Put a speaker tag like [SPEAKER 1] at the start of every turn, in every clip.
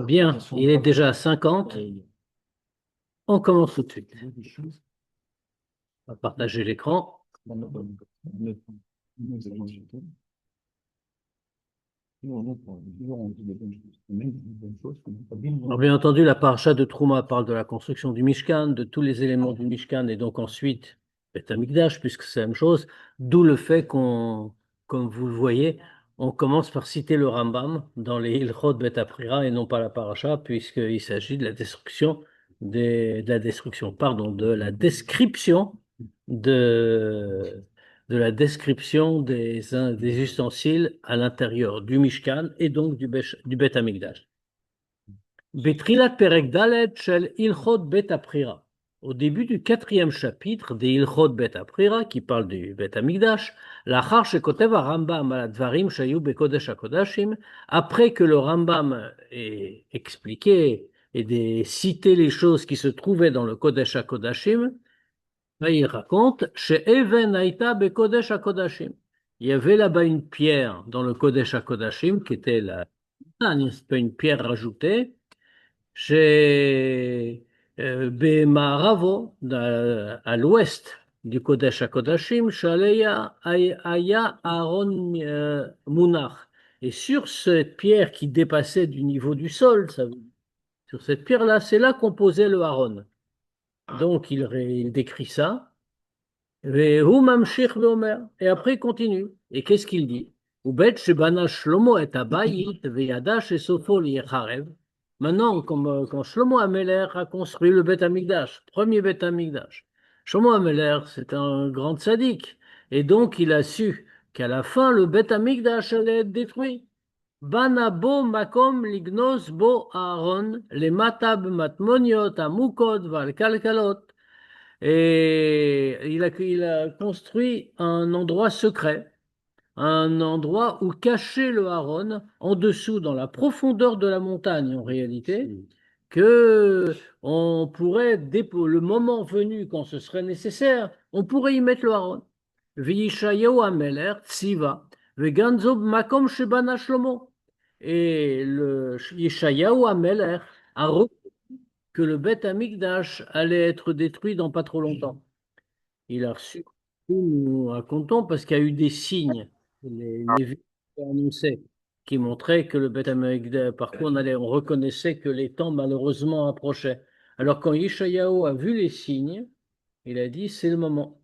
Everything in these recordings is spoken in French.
[SPEAKER 1] Bien, il est déjà 50. On commence tout de suite. On va partager l'écran. Alors, bien entendu, la paracha de Trouma parle de la construction du Mishkan, de tous les éléments du Mishkan, et donc ensuite, Beth Amikdash, puisque c'est la même chose. D'où le fait qu'on, comme vous le voyez, on commence par citer le Rambam dans les Ilchot Beth Aprira et non pas la paracha, puisqu'il s'agit de la destruction de la description de, de la description des ustensiles à l'intérieur du Mishkan et donc du Beth Amikdash. Betrilat Perek Dalet Shel Ilchot Bet Aprira. Au début du quatrième chapitre des Ilchot Bet Aprira, qui parle du Bet Amikdash, l'achar shekotev Rambam al advarim shayu bekodesh hakodashim, après que le Rambam ait expliqué et cité les choses qui se trouvaient dans le Kodesh hakodashim, il raconte chez Even Aïta bekodesh hakodashim. Il y avait là-bas une pierre dans le Kodesh hakodashim qui était la montagne, c'est pas une pierre rajoutée. Chez Be'Ma'aravo, à l'ouest du Kodesh HaKodashim, Shaleya Aya Aaron Munach. Et sur cette pierre qui dépassait du niveau du sol, sur cette pierre-là, c'est là qu'on posait le Aaron. Donc il décrit ça. Ve'hu mamshich ve'omer. Et après il continue. Et qu'est-ce qu'il dit? Ubet shebana Shlomo et Abayit ve'yada shesofo li'echarev. Maintenant, comme quand Shlomo Ameler a construit le Beth Amikdash, premier Beth Amikdash, Shlomo Ameler, c'est un grand tzaddik. Et donc, il a su qu'à la fin, le Beth Amikdash allait être détruit. Bana bo makom lignos bo Aaron, les matab matmoniot, amukot, val kalkalot. Et il a construit un endroit secret, un endroit où cacher le Haron, en dessous, dans la profondeur de la montagne en réalité, que on pourrait, le moment venu, quand ce serait nécessaire, on pourrait y mettre le Haron. V'yishayahu ameler tziva, veganzo makom shebana Shlomo. Et le Yeshayahu ameler a reconnu que le Beth Amikdash allait être détruit dans pas trop longtemps. Il a reçu, nous racontons, parce qu'il y a eu des signes, les vies annonçaient, qui montraient que le Beth Amikdash, par contre, on reconnaissait que les temps malheureusement approchaient. Alors quand Yeshayahu a vu les signes, il a dit c'est le moment.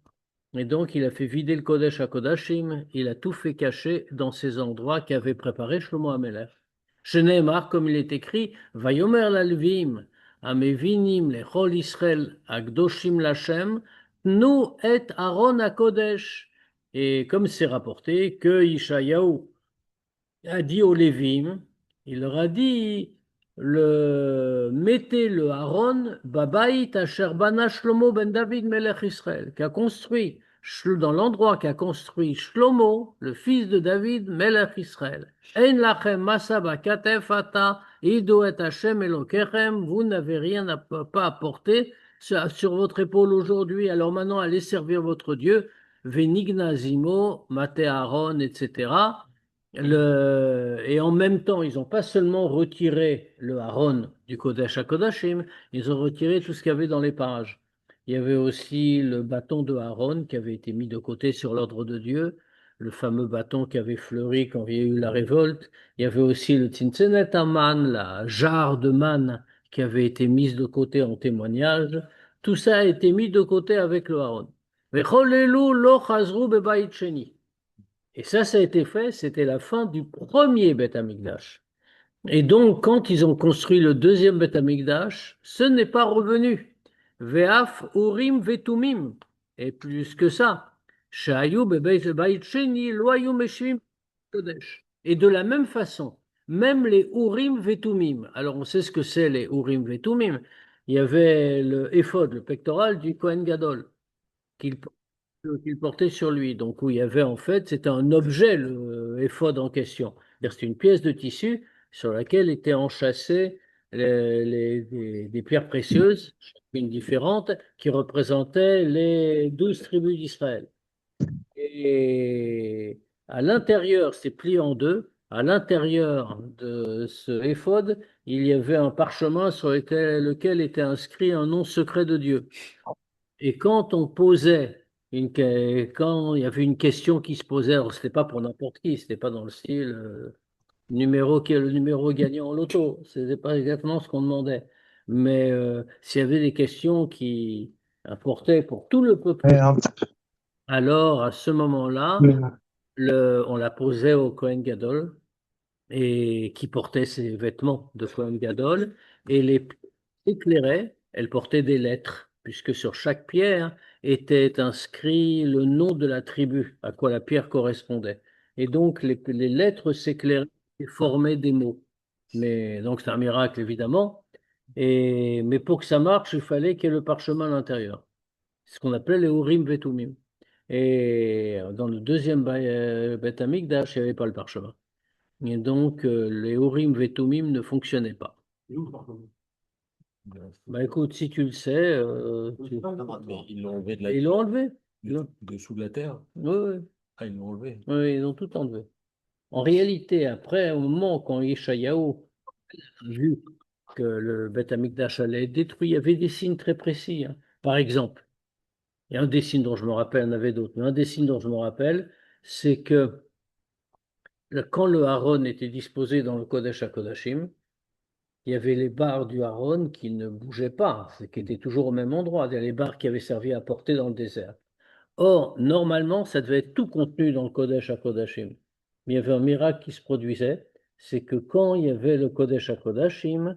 [SPEAKER 1] Et donc il a fait vider le Kodesh à Kodashim, il a tout fait cacher dans ces endroits qu'avait préparé Shlomo Ameler. Shneimar, comme il est écrit, Vayomer l'alvim, amevinim lechol Israël, agdoshim lachem, nu et Aaron à Kodesh. Et comme c'est rapporté que Ishayahu a dit aux Lévim, il leur a dit, mettez le Aaron, Babaït Asher Bana Shlomo ben David Melech Israël, qui a construit, dans l'endroit qu'a construit Shlomo, le fils de David, Melech Israël. Ein lachem masaba katef ata, ido et Hashem elokechem, vous n'avez rien à pas apporter sur votre épaule aujourd'hui, alors maintenant allez servir votre Dieu, Venignazimo, Mate Aaron, etc. Et en même temps, ils n'ont pas seulement retiré le Haron du Kodesh HaKodashim, ils ont retiré tout ce qu'il y avait dans les parages. Il y avait aussi le bâton de Aaron qui avait été mis de côté sur l'ordre de Dieu, le fameux bâton qui avait fleuri quand il y a eu la révolte. Il y avait aussi le Tzintzenet Aman, la jarre de manne qui avait été mise de côté en témoignage. Tout ça a été mis de côté avec le Haron. Vecholelu lo chazru bebayit sheni. Et ça a été fait, c'était la fin du premier Beth Amikdash. Et donc, quand ils ont construit le deuxième Beth Amikdash, ce n'est pas revenu. Ve'af urim vetumim. Et plus que ça, Shayu bebeit bayit sheni lo hayu meshivim kodesh. Et de la même façon, même les urim vetumim. Alors, on sait ce que c'est les urim vetumim. Il y avait le éphod, le pectoral du Kohen Gadol, qu'il qu'il portait sur lui. Donc, où il y avait en fait, c'était un objet, le éphod en question. C'est-à-dire, c'était une pièce de tissu sur laquelle étaient enchâssées des pierres précieuses, chacune différente, qui représentaient les 12 tribus d'Israël. Et à l'intérieur, c'est plié en deux. à l'intérieur de ce éphod, il y avait un parchemin sur lequel était inscrit un nom secret de Dieu. Et quand on posait quand il y avait une question qui se posait, alors c'était pas pour n'importe qui, c'était pas dans le style numéro qui est le numéro gagnant en loto, c'était pas exactement ce qu'on demandait. Mais s'il y avait des questions qui importaient pour tout le peuple, alors à ce moment-là, on la posait au Kohen Gadol et qui portait ses vêtements de Kohen Gadol et les éclairait. Elle portait des lettres, puisque sur chaque pierre était inscrit le nom de la tribu à quoi la pierre correspondait. Et donc les lettres s'éclairaient et formaient des mots. Mais donc c'est un miracle évidemment. Mais pour que ça marche, il fallait qu'il y ait le parchemin à l'intérieur. C'est ce qu'on appelait les Urim Vetumim. Et dans le deuxième Beth Amikdash, il n'y avait pas le parchemin. Et donc, les Urim Vetumim ne fonctionnaient pas. Bah écoute, si tu le sais,
[SPEAKER 2] Mais ils l'ont enlevé de la
[SPEAKER 1] ils l'ont enlevé.
[SPEAKER 2] dessous de la terre.
[SPEAKER 1] Oui, oui,
[SPEAKER 2] Ah, ils l'ont enlevé.
[SPEAKER 1] oui, ils ont tout enlevé. En réalité, après, au moment quand Yeshayahu a vu que le Beth Amikdash allait être détruit, il y avait des signes très précis, hein. Par exemple, il y a un des signes dont je me rappelle, il y en avait d'autres, mais un des signes dont je me rappelle, c'est que quand le Aaron était disposé dans le Kodesh HaKodashim, il y avait les barres du Aaron qui ne bougeaient pas, qui étaient toujours au même endroit, c'est-à-dire les barres qui avaient servi à porter dans le désert. Or, normalement, ça devait être tout contenu dans le Kodesh HaKodashim. Mais il y avait un miracle qui se produisait, c'est que quand il y avait le Kodesh HaKodashim,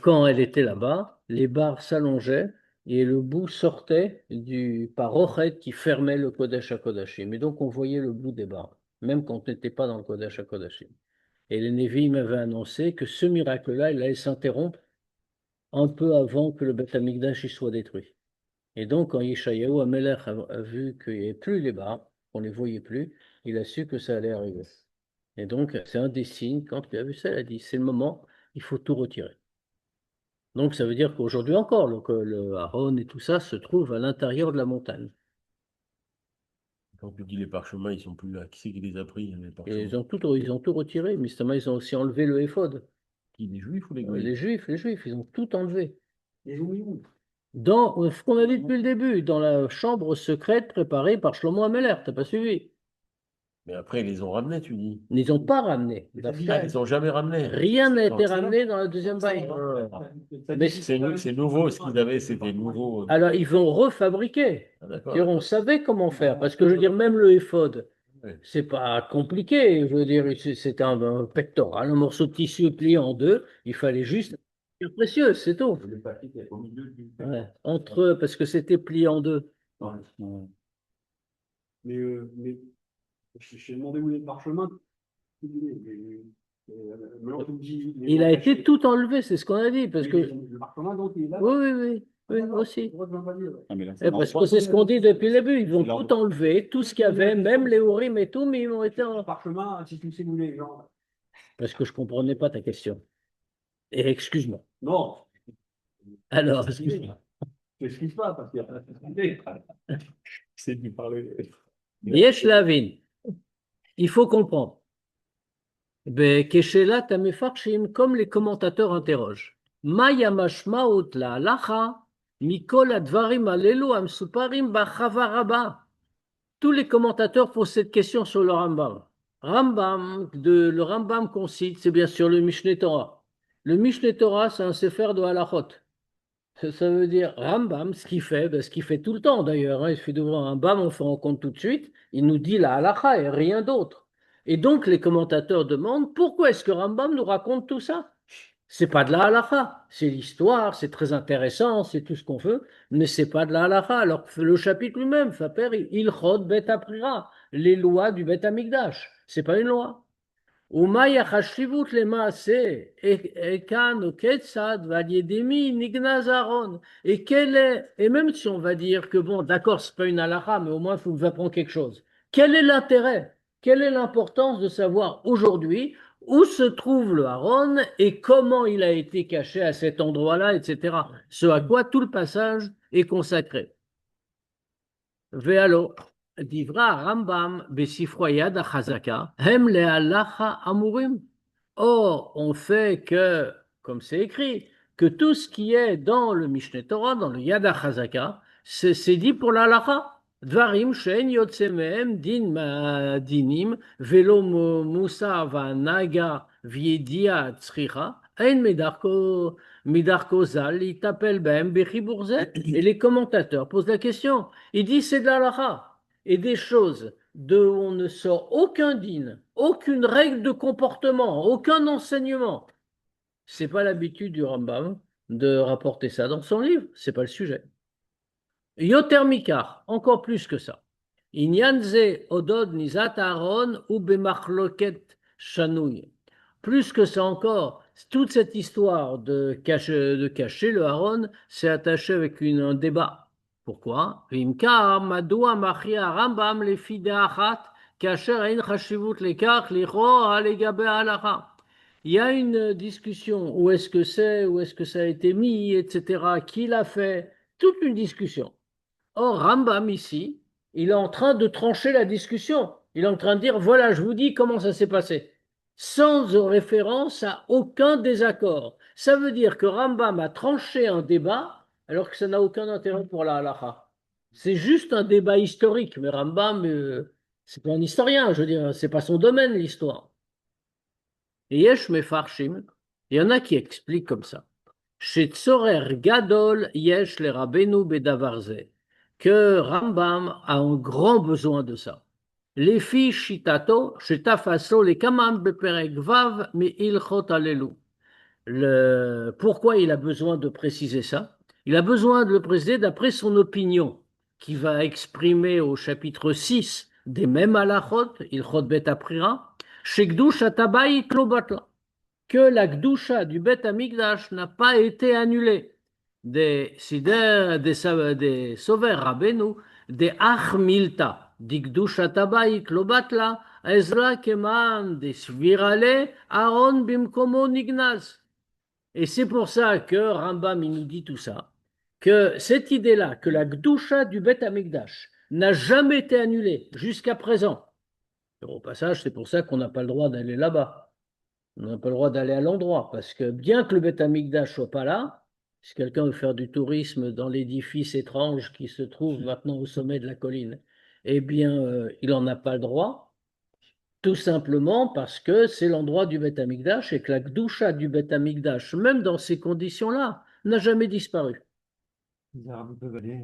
[SPEAKER 1] quand elle était là-bas, les barres s'allongeaient et le bout sortait du parochet qui fermait le Kodesh HaKodashim. Et donc, on voyait le bout des barres, même quand on n'était pas dans le Kodesh HaKodashim. Et les Nevi'im m'avaient annoncé que ce miracle-là, il allait s'interrompre un peu avant que le Beth Amikdash y soit détruit. Et donc, quand Yeshayahu Amelech a vu qu'il n'y avait plus les barres, qu'on ne les voyait plus, il a su que ça allait arriver. Et donc, c'est un des signes, quand il a vu ça, il a dit, c'est le moment, il faut tout retirer. Donc, ça veut dire qu'aujourd'hui encore, le Aaron et tout ça se trouve à l'intérieur de la montagne.
[SPEAKER 2] Quand tu dis les parchemins, ils sont plus là. Qui c'est qui les a pris, les
[SPEAKER 1] Et
[SPEAKER 2] parchemins?
[SPEAKER 1] ils ont tout retiré, mais justement, ils ont aussi enlevé le éphod.
[SPEAKER 2] Qui, les juifs ou les
[SPEAKER 1] Les
[SPEAKER 2] goïs?
[SPEAKER 1] Juifs, ils ont tout enlevé.
[SPEAKER 3] Les ont mis où?
[SPEAKER 1] Dans ce qu'on a dit depuis le début, dans la chambre secrète préparée par Shlomo Ameler, t'as pas suivi?
[SPEAKER 2] Mais après, ils les ont ramenés, tu dis.
[SPEAKER 1] Ils n'ont pas ramené.
[SPEAKER 2] Ah, ils ont jamais ramené.
[SPEAKER 1] Rien n'a été
[SPEAKER 2] Non.
[SPEAKER 1] ramené dans la deuxième baille. Mais
[SPEAKER 2] C'est nouveau, ce qu'ils avaient, c'était nouveau.
[SPEAKER 1] alors, ils vont refabriquer.
[SPEAKER 2] Ah, d'accord.
[SPEAKER 1] C'est-à-dire, on savait comment faire. Parce que, je veux dire, même le éphod,
[SPEAKER 2] Oui.
[SPEAKER 1] c'est pas compliqué. Je veux dire, c'est un pectoral, un morceau de tissu plié en deux. Il fallait juste une pierre précieuse, c'est tout.
[SPEAKER 3] Le papier qui est au milieu du.
[SPEAKER 1] Ouais. Parce que c'était plié en deux.
[SPEAKER 3] Ouais. Mais j'ai demandé où est le parchemin. Maintenant, tu me dis,
[SPEAKER 1] Il a été tout enlevé, c'est ce qu'on a dit. Parce que...
[SPEAKER 3] Le parchemin, donc, il est là.
[SPEAKER 1] Oui, oui, oui. Oui, aussi.
[SPEAKER 3] Ah, mais là,
[SPEAKER 1] Parce que c'est ce qu'on dit depuis le début. Ils vont tout enlever, tout ce qu'il y avait, même les Urim et tout, mais ils ont été
[SPEAKER 3] le parchemin, si tu sais où il est, genre.
[SPEAKER 1] Parce que je ne comprenais pas ta question. Et excuse-moi.
[SPEAKER 3] Non.
[SPEAKER 1] Alors, excuse-moi.
[SPEAKER 3] Je t'excuse pas, parce qu'il y a.
[SPEAKER 2] C'est de lui parler.
[SPEAKER 1] Yesh Lavin, il faut comprendre. Keshelat Amefarshim, comme les commentateurs interrogent. Maya mashmaut la halacha, mikol advarim alelu amsuparim bachava rabba. Tous les commentateurs posent cette question sur le Rambam. Le Rambam qu'on cite, c'est bien sûr le Mishneh Torah. Le Mishneh Torah, c'est un sefer de halachot. Ça veut dire Rambam, ce qu'il fait, ce qu'il fait tout le temps d'ailleurs, hein, il suffit d'ouvrir un Rambam, on se rend compte tout de suite, il nous dit la halakha et rien d'autre. Et donc les commentateurs demandent pourquoi est-ce que Rambam nous raconte tout ça? C'est pas de la halakha, c'est l'histoire, c'est très intéressant, c'est tout ce qu'on veut, mais c'est pas de la halakha. Alors que le chapitre lui-même, Ilchot Bet Aprira, les lois du Bet Amikdash, c'est pas une loi. ומה החשיבות למעשה, כאן ou כיצד ועל ידי מי נגנז אהרון. Et même si on va dire que bon, d'accord, c'est pas une halakha, mais au moins il faut nous apprendre quelque chose. Quel est l'intérêt? Quelle est l'importance de savoir aujourd'hui où se trouve le Aaron et comment il a été caché à cet endroit-là, etc. Ce à quoi tout le passage est consacré. Véalo. Divra Rambam Besifro Yad HaChazaka, Hem le'alacha amurim. Or, on fait que, comme c'est écrit, que tout ce qui est dans le Mishneh Torah, dans le Yad HaChazaka, c'est dit pour la halacha. Dvarim she'en yotze mehem din dinim velo musa va'naga v'yedia tzricha ein midarko zal il t'appelle behem bechibur zeh. Et les commentateurs posent la question. Ils disent c'est de la halacha et des choses de où on ne sort aucun dîne, aucune règle de comportement, aucun enseignement. C'est pas l'habitude du Rambam de rapporter ça dans son livre, c'est pas le sujet. Yoter mikar, encore plus que ça. Inyan ze odod nizat Aaron ou bemachloket shanouy. Plus que ça encore, toute cette histoire de cacher le Aaron, c'est attaché avec un débat. Pourquoi? Vimkar madoua machia Rambam le fideachat kasher ein chashivut lekach licho alegabe halacha. Il y a une discussion, où est-ce que c'est, où est-ce que ça a été mis, etc., qui l'a fait, toute une discussion. Or, Rambam ici, il est en train de trancher la discussion. Il est en train de dire, voilà, je vous dis comment ça s'est passé, sans référence à aucun désaccord. Ça veut dire que Rambam a tranché un débat, alors que ça n'a aucun intérêt pour la halacha. C'est juste un débat historique, mais Rambam, c'est pas un historien, je veux dire, c'est pas son domaine, l'histoire. Et Yesh Mefarshim, il y en a qui expliquent comme ça. Chez Tzorer Gadol Yesh le Rabbeinu Bedavarze, que Rambam a un grand besoin de ça. Les filles Shitato, Shetafaso, les Kamam Beperek Vav, mais Ilchot Alelu. Pourquoi il a besoin de préciser ça? Il a besoin de le préciser d'après son opinion, qui va exprimer au chapitre 6 des mêmes halachot, Ilchot Bet Aprira, Shekdush Atabai Klobatla, que la Gdusha du Bet Amigdash n'a pas été annulée. Des Sover Rabbeinu, des Achmilta, di Gdusha Tabai Klobatla, Ezra Keman, des Svirale, Aaron Bimkomo Nignaz. Et c'est pour ça que Rambam il nous dit tout ça, que cette idée-là, que la Gdusha du Bet Amigdash n'a jamais été annulée jusqu'à présent. Au passage, c'est pour ça qu'on n'a pas le droit d'aller là-bas. On n'a pas le droit d'aller à l'endroit, parce que bien que le Beth Amikdash soit pas là, si quelqu'un veut faire du tourisme dans l'édifice étrange qui se trouve maintenant au sommet de la colline, eh bien, il n'en a pas le droit, tout simplement parce que c'est l'endroit du Beth Amikdash et que la Gdusha du Beth Amikdash, même dans ces conditions-là, n'a jamais disparu.
[SPEAKER 3] Les Arabes peuvent aller.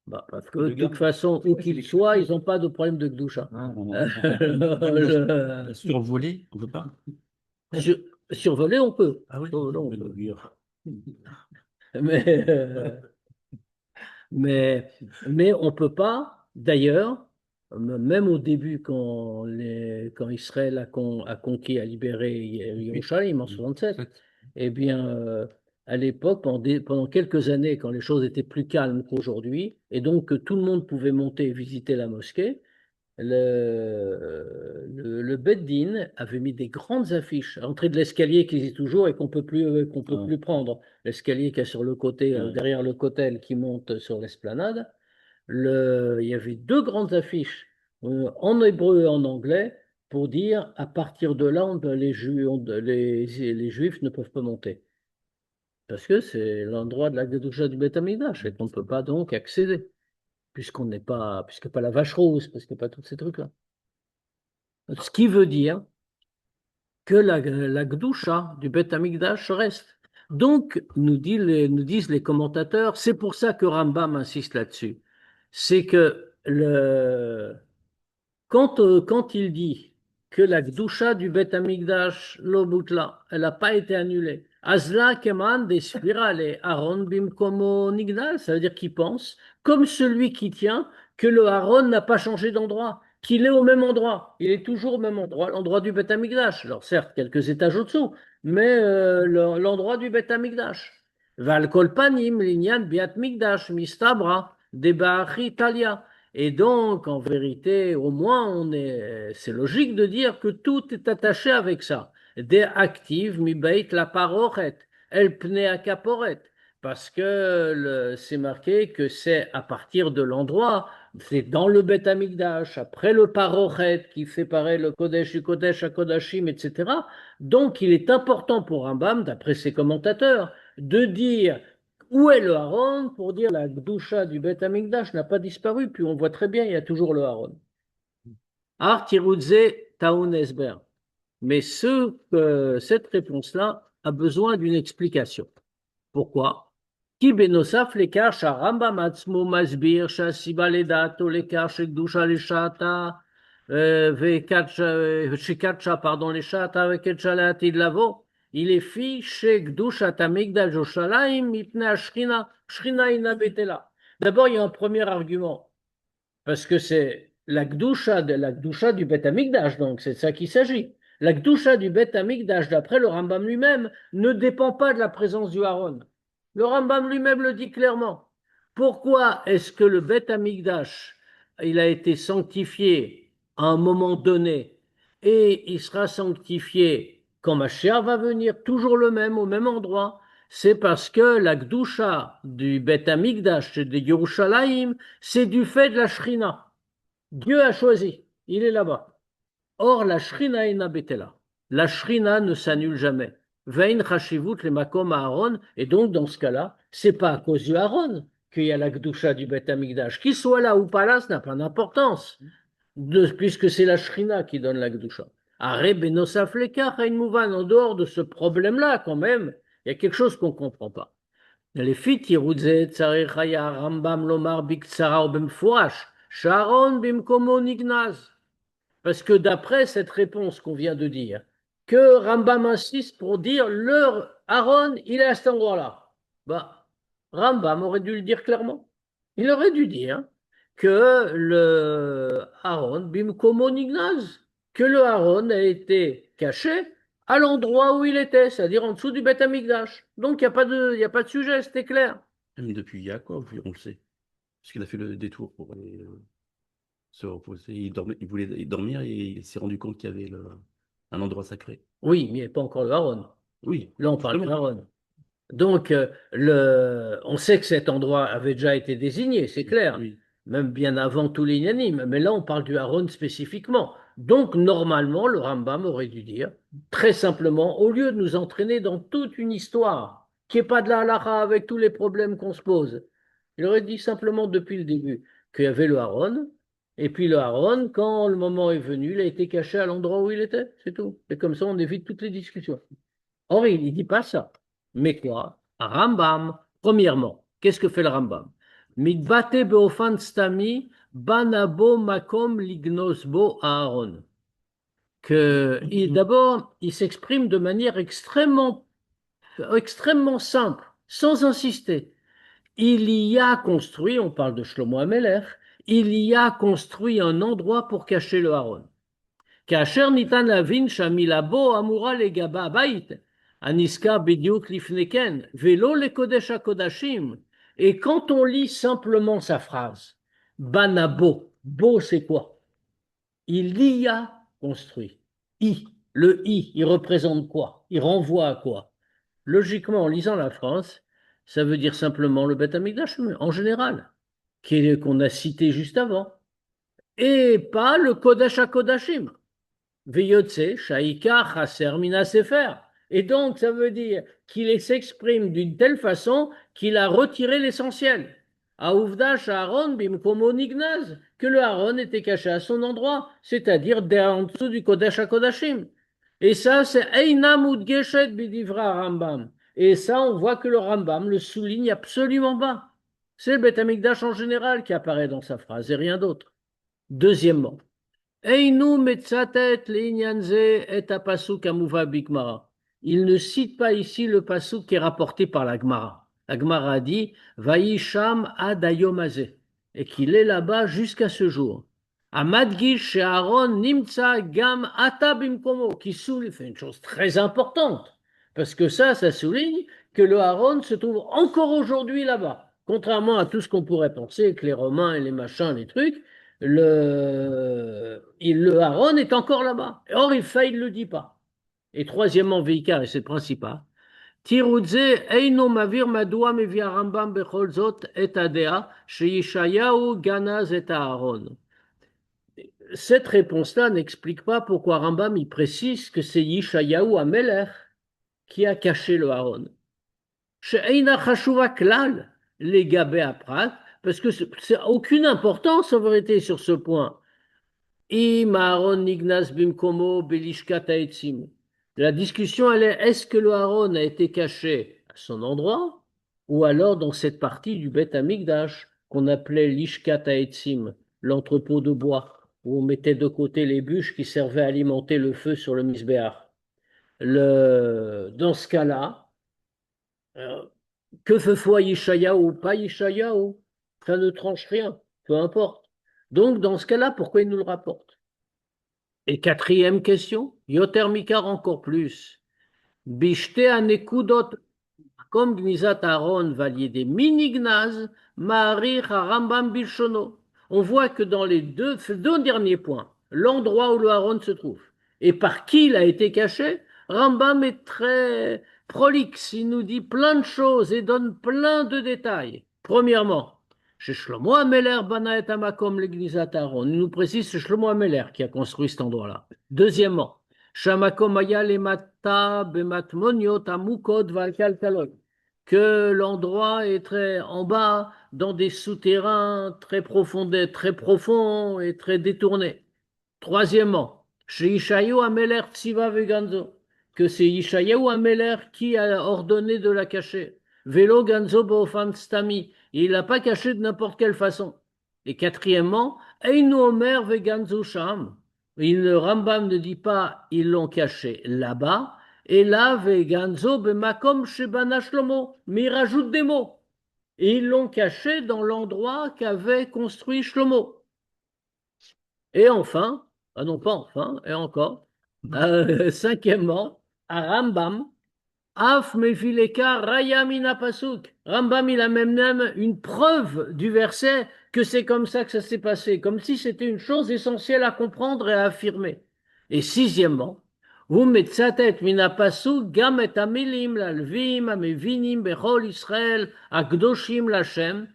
[SPEAKER 1] Bah, parce que de toute façon, où qu'ils soient, ils n'ont pas de problème de Gdusha.
[SPEAKER 4] Survoler, on ne peut pas.
[SPEAKER 1] Survoler, on peut.
[SPEAKER 4] Ah oui,
[SPEAKER 1] Survoler, on peut. Mais on ne peut pas, d'ailleurs, même au début, quand Israël a conquis, a libéré Yerushalayim en 67, eh bien, à l'époque, pendant quelques années, quand les choses étaient plus calmes qu'aujourd'hui, et donc que tout le monde pouvait monter et visiter la mosquée, le Beth Din avait mis des grandes affiches à l'entrée de l'escalier qui existe toujours et qu'on peut plus prendre. L'escalier qui est sur le côté, derrière le cotel qui monte sur l'esplanade. Il y avait deux grandes affiches en hébreu et en anglais pour dire à partir de là, les Juifs ne peuvent pas monter. Parce que c'est l'endroit de la Kedusha du Beth Amikdash et qu'on ne peut pas donc accéder. Puisqu'il n'y a pas la vache rose, parce qu'il n'y a pas tous ces trucs-là. Ce qui veut dire que la Gdusha du Beth Amikdash reste. Donc, nous disent les commentateurs, c'est pour ça que Rambam insiste là-dessus. C'est que quand il dit que la Gdusha du Beth Amikdash, l'Obutla, elle n'a pas été annulée, Azla Keman des Spirale Aaron Bimkomo Nigdal, ça veut dire qu'il pense, comme celui qui tient, que le Aaron n'a pas changé d'endroit, qu'il est au même endroit. Il est toujours au même endroit, l'endroit du Beth Amikdash. Alors certes, quelques étages au-dessous, mais l'endroit du Beth Amikdash. Val Kolpanim, Linyan Biat Mikdash, Mistabra, Debachi Talia. Et donc, en vérité, au moins, c'est logique de dire que tout est attaché avec ça. Des actives, mi beit la parochet, el pnea kaporet. parce que c'est marqué que c'est à partir de l'endroit, c'est dans le Beth Amikdash, après le Parochet qui séparait le Kodesh du Kodesh à Kodashim, etc. Donc il est important pour Rambam, d'après ses commentateurs, de dire où est le Aaron pour dire la Gdusha du Beth Amikdash n'a pas disparu, puis on voit très bien, il y a toujours le Aaron. Ar Tirudze Taun Esber. Mais cette réponse-là a besoin d'une explication. Pourquoi? Ki benosaf lekar שהרמב"ם עצמו מסביר שהסיבה לדעתו לכך שקדושה לשעתה וקדשה, פרדון, לשעתה וקדשה לעתיד לבוא, היא לפי שקדושת המקדש ירושלים מפני השכינה, שכינה אינה בטלה. D'abord, il y a un premier argument, parce que c'est la Gdusha du Beth Amikdash, donc c'est de ça qu'il s'agit. La Gdusha du Beth Amikdash, d'après le Rambam lui-même, ne dépend pas de la présence du Aaron. Le Rambam lui-même le dit clairement. Pourquoi est-ce que le Beth Amikdash, il a été sanctifié à un moment donné et il sera sanctifié quand Mashiach va venir, toujours le même, au même endroit? C'est parce que la Gdusha du Beth Amikdash de Yerushalayim, c'est du fait de la Shrina. Dieu a choisi, il est là-bas. Or, la Shrina ina betela. La Shrina ne s'annule jamais. Vein chashivut le makom Aaron. Et donc, dans ce cas-là, c'est pas à cause du Aaron qu'il y a la Gdusha du Beth Amikdash. Qu'il soit là ou pas là, ça n'a pas d'importance, puisque c'est la Shrina qui donne la Gdusha. Arre benosaf lekach hain mouvan. En dehors de ce problème-là, quand même, il y a quelque chose qu'on ne comprend pas. לפי תירוץ זה צריך היה הרמב"ם לומר בקצרה ובמפורש שהארון במקומו נגנז. Parce que d'après cette réponse qu'on vient de dire, que Rambam insiste pour dire le Aaron, il est à cet endroit-là. Bah, Rambam aurait dû le dire clairement. Il aurait dû dire que le Aaron bimkomo nignaz, que le Aaron a été caché à l'endroit où il était, c'est-à-dire en dessous du Beth Amikdash. Donc il n'y a pas de sujet, c'était clair.
[SPEAKER 4] Même depuis Yaakov, on le sait. Parce qu'il a fait le détour pour aller se reposer. Il voulait dormir et il s'est rendu compte qu'il y avait un endroit sacré.
[SPEAKER 1] Oui, mais il n'y avait pas encore le Aaron.
[SPEAKER 4] Oui.
[SPEAKER 1] Là, on parle de Aaron. Donc, on sait que cet endroit avait déjà été désigné, c'est clair,
[SPEAKER 4] Oui.
[SPEAKER 1] même bien avant tous les Yanim, mais là, on parle du Aaron spécifiquement. Donc, normalement, le Rambam aurait dû dire, très simplement, au lieu de nous entraîner dans toute une histoire qui n'est pas de la halakha avec tous les problèmes qu'on se pose, il aurait dit simplement depuis le début qu'il y avait le Aaron, et puis le Aaron, quand le moment est venu, il a été caché à l'endroit où il était, c'est tout. Et comme ça, on évite toutes les discussions. Or, il ne dit pas ça. Mais quoi? Rambam, premièrement, qu'est-ce que fait le Rambam? Mitbate beofan stami banabo makom lignosbo Aaron. D'abord, il s'exprime de manière extrêmement simple, sans insister. Il y a construit, on parle de Shlomo HaMelech, il y a construit un endroit pour cacher le Aaron. כאשר ניתן להבין שהמילה בו אמורה לגבי הבית, הנזכר בדיוק לפני כן, ולא לקודש הקודשים. Et quand on lit simplement sa phrase, Banabo, Bo c'est quoi? Il y a construit. Le I, il représente quoi? Il renvoie à quoi? Logiquement, en lisant la phrase, ça veut dire simplement le Beth Amikdash en général, qu'on a cité juste avant, et pas le Kodesh HaKodashim. Veyotse, Shaika, Chaser, Mina Sefer. Et donc, ça veut dire qu'il s'exprime d'une telle façon qu'il a retiré l'essentiel. Aouvda, Aaron, Bimkomo Nignaz, que le Aaron était caché à son endroit, c'est-à-dire en dessous du Kodesh HaKodashim. Et ça, c'est Einam Udgeshet Bidivra Rambam. Et ça, on voit que le Rambam le souligne absolument pas. C'est le Beth Amikdash en général qui apparaît dans sa phrase et rien d'autre. Deuxièmement, Einu metzatet leinyanze et pasuk amuva bigmara. Il ne cite pas ici le pasuk qui est rapporté par la Gemara. La Gemara dit Vaisham ad hayomazeh, et qu'il est là-bas jusqu'à ce jour. Amadgish chez Aaron nimtza gam ata bimkomo, qui souligne, fait une chose très importante, parce que ça souligne que le Aaron se trouve encore aujourd'hui là-bas, contrairement à tout ce qu'on pourrait penser, que les Romains et les machins, les trucs. Le Aaron est encore là-bas. Or, il ne le dit pas. Et troisièmement, Veikar, et c'est le principal, Tirudze eino mavir madua mevi Rambam bechol zot et adea sheyishayahu ganaz et Aaron. Cette réponse-là n'explique pas pourquoi Rambam il précise que c'est Yishayahu Amelech qui a caché le Aaron. She'eina chashuva klal les gabé aprat, parce que c'est aucune importance en vérité sur ce point. Im Aaron nignas bimkomo belishkat haetzim. La discussion elle est est-ce que le Aaron a été caché à son endroit ou alors dans cette partie du Beth Amikdash qu'on appelait lishkat haetzim, l'entrepôt de bois où on mettait de côté les bûches qui servaient à alimenter le feu sur le misbéach. Dans ce cas-là, que ce soit Yishayahu ou pas Yishayahu, ça ne tranche rien, peu importe. Donc, dans ce cas-là, pourquoi il nous le rapporte? Et quatrième question, Yoter Mikar encore plus. Bishte anekudot, comme Gnizat Aaron validé minignaz, Ma'arich Rambam Bilshono. On voit que dans les deux derniers points, l'endroit où le Aaron se trouve et par qui il a été caché, Rambam est très prolixe, il nous dit plein de choses et donne plein de détails. Premièrement, chez Shlomo Ameler Bana et Amakom l'Egnizat Aaron, il nous précise c'est Shlomo Ameler qui a construit cet endroit-là. Deuxièmement, Shamakom Aya Lemata Bematmoniot Amukot Valkalkalot, que l'endroit est très en bas, dans des souterrains très profonds et très détournés. Troisièmement, chez Ishayahu Ameler Tziva Veganzo, que c'est Ishayahu Ameler qui a ordonné de la cacher. Velo Ganzo Bofan Stami, il l'a pas caché de n'importe quelle façon. Et quatrièmement, Einu Omer Veganzo Sham, le Rambam ne dit pas ils l'ont caché là-bas, et là Veganzo Bemakom Shebana Shlomo, mais il rajoute des mots. Et ils l'ont caché dans l'endroit qu'avait construit Shlomo. Et enfin, ah non pas enfin, et encore, cinquièmement, à Rambam, Af mefileka raya mina pasuk. Rambam, il a même une preuve du verset que c'est comme ça que ça s'est passé, comme si c'était une chose essentielle à comprendre et à affirmer. Et sixièmement, Umetzatet mina pasuk gam et amilim lalvim amevinim bechol Israël akdoshim lachem.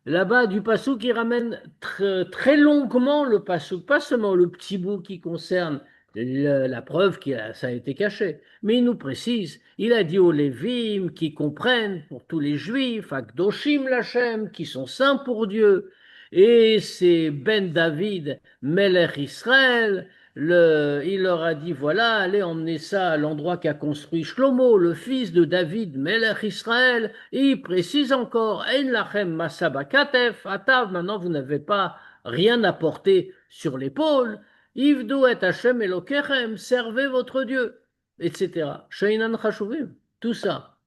[SPEAKER 1] Là-bas, du pasuk, il ramène très longuement le pasuk, pas seulement le petit bout qui concerne la preuve que ça a été caché, mais il nous précise, il a dit aux Lévim qui comprennent pour tous les Juifs, Akdoshim Lachem, qui sont saints pour Dieu, et c'est Ben David, Melech Israël, il leur a dit, voilà, allez emmener ça à l'endroit qu'a construit Shlomo, le fils de David, Melech Israël, et il précise encore, Ein lachem masaba katef, atav, maintenant vous n'avez pas rien à porter sur l'épaule, Ivdu et Hashem Elokechem, servez votre Dieu, etc. Sheinan chashuvim, tout ça,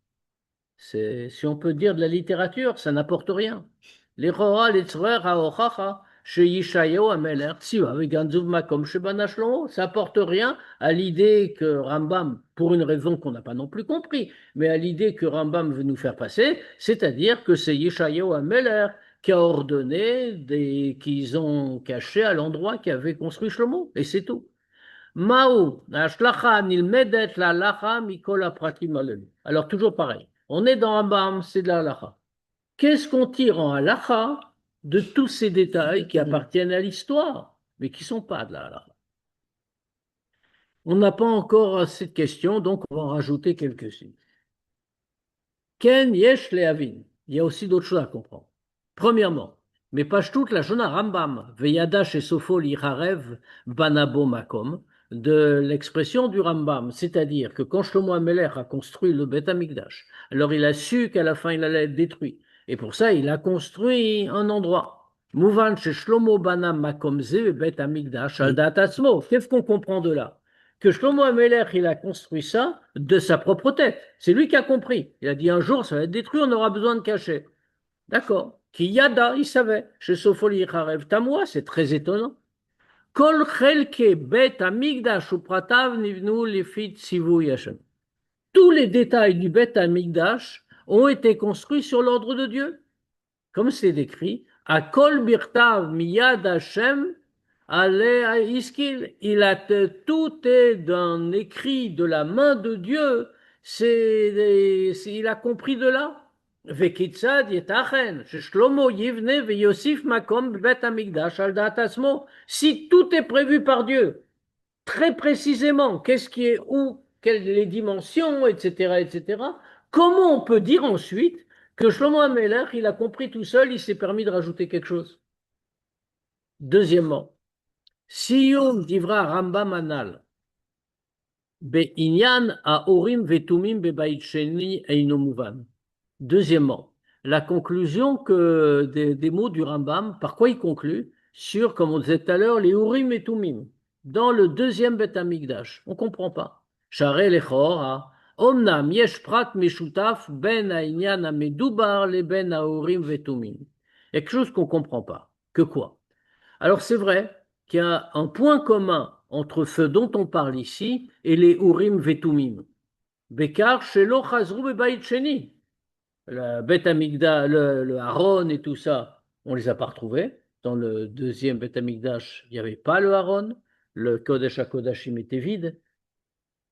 [SPEAKER 1] si on peut dire de la littérature, ça n'apporte rien. L'Echora, l'Etzrer, Haochacha, chez Yishayahu Ameler, Tziva, Veganzuv Makom, chez Bana Shlomo, ça apporte rien à l'idée que Rambam, pour une raison qu'on n'a pas non plus compris, mais à l'idée que Rambam veut nous faire passer, c'est-à-dire que c'est Yishayahu Ameler qui a ordonné qu'ils ont caché à l'endroit qu'avait construit Shlomo, et c'est tout. Mao, Ashlacha, Nilmedet, la Lacha, Mikola Pratim Alelu. Alors toujours pareil, on est dans Rambam, c'est de la Lacha. Qu'est-ce qu'on tire en halakha de tous ces détails qui appartiennent à l'histoire, mais qui ne sont pas de la halakha? On n'a pas encore cette question, donc on va en rajouter quelques-unes. Ken yesh lehavin. Il y a aussi d'autres choses à comprendre. Premièrement, mais pas toute la Shona Rambam, veyada chez Sofo licharev banabo makom, de l'expression du Rambam, c'est-à-dire que quand Shlomo Ameler a construit le Beth Amikdash, alors il a su qu'à la fin il allait être détruit. Et pour ça, il a construit un endroit. Mouvan chez Shlomo Bana Makomze Bet Amikdash al Datatsmo. Qu'est-ce qu'on comprend de là? Que Shlomo Ameler, il a construit ça de sa propre tête. C'est lui qui a compris. Il a dit un jour, ça va être détruit, on aura besoin de cacher. D'accord. Qui yada, il savait. Chez Sofoli Charev Tamoua, c'est très étonnant. Kol chelke Bet Amikdash upratav nivnu lefit sivu yashem. Tous les détails du Bet Amikdash ont été construits sur l'ordre de Dieu. Comme c'est décrit, à Kol Birtav Miyad Hashem, Iskil, tout est d'un écrit de la main de Dieu il a compris de là. וכיצד ייתכן ששלמה יבנה ויוסיף מקום בבית המקדש על דעת עצמו, si tout est prévu par Dieu, très précisément, qu'est-ce qui est où, quelles les dimensions, etc., etc., comment on peut dire ensuite que Shlomo HaMelech, il a compris tout seul, il s'est permis de rajouter quelque chose? Deuxièmement, Siyum Divra Rambam Anal, Be'inyan Haorim Vetumim Bebait Sheni Eino Muvan. Deuxièmement, la conclusion des mots du Rambam, par quoi il conclut? Sur, comme on disait tout à l'heure, les Urim et Tumim, dans le deuxième Beth Amikdash. On ne comprend pas. Share lechora, omnam yesh prat meshutaf ben ha'inyan ha'medubar le ben ha'urim vetumim. Il y a quelque chose qu'on ne comprend pas. Que quoi? Alors c'est vrai qu'il y a un point commun entre ce dont on parle ici et les Urim vetumim. Bekar shelo chazru bebayit sheni. Le Beth Amikdash, le Aaron et tout ça, on les a pas retrouvés. Dans le deuxième Beth Amikdash, il n'y avait pas le Aaron. Le Kodesh HaKodashim était vide.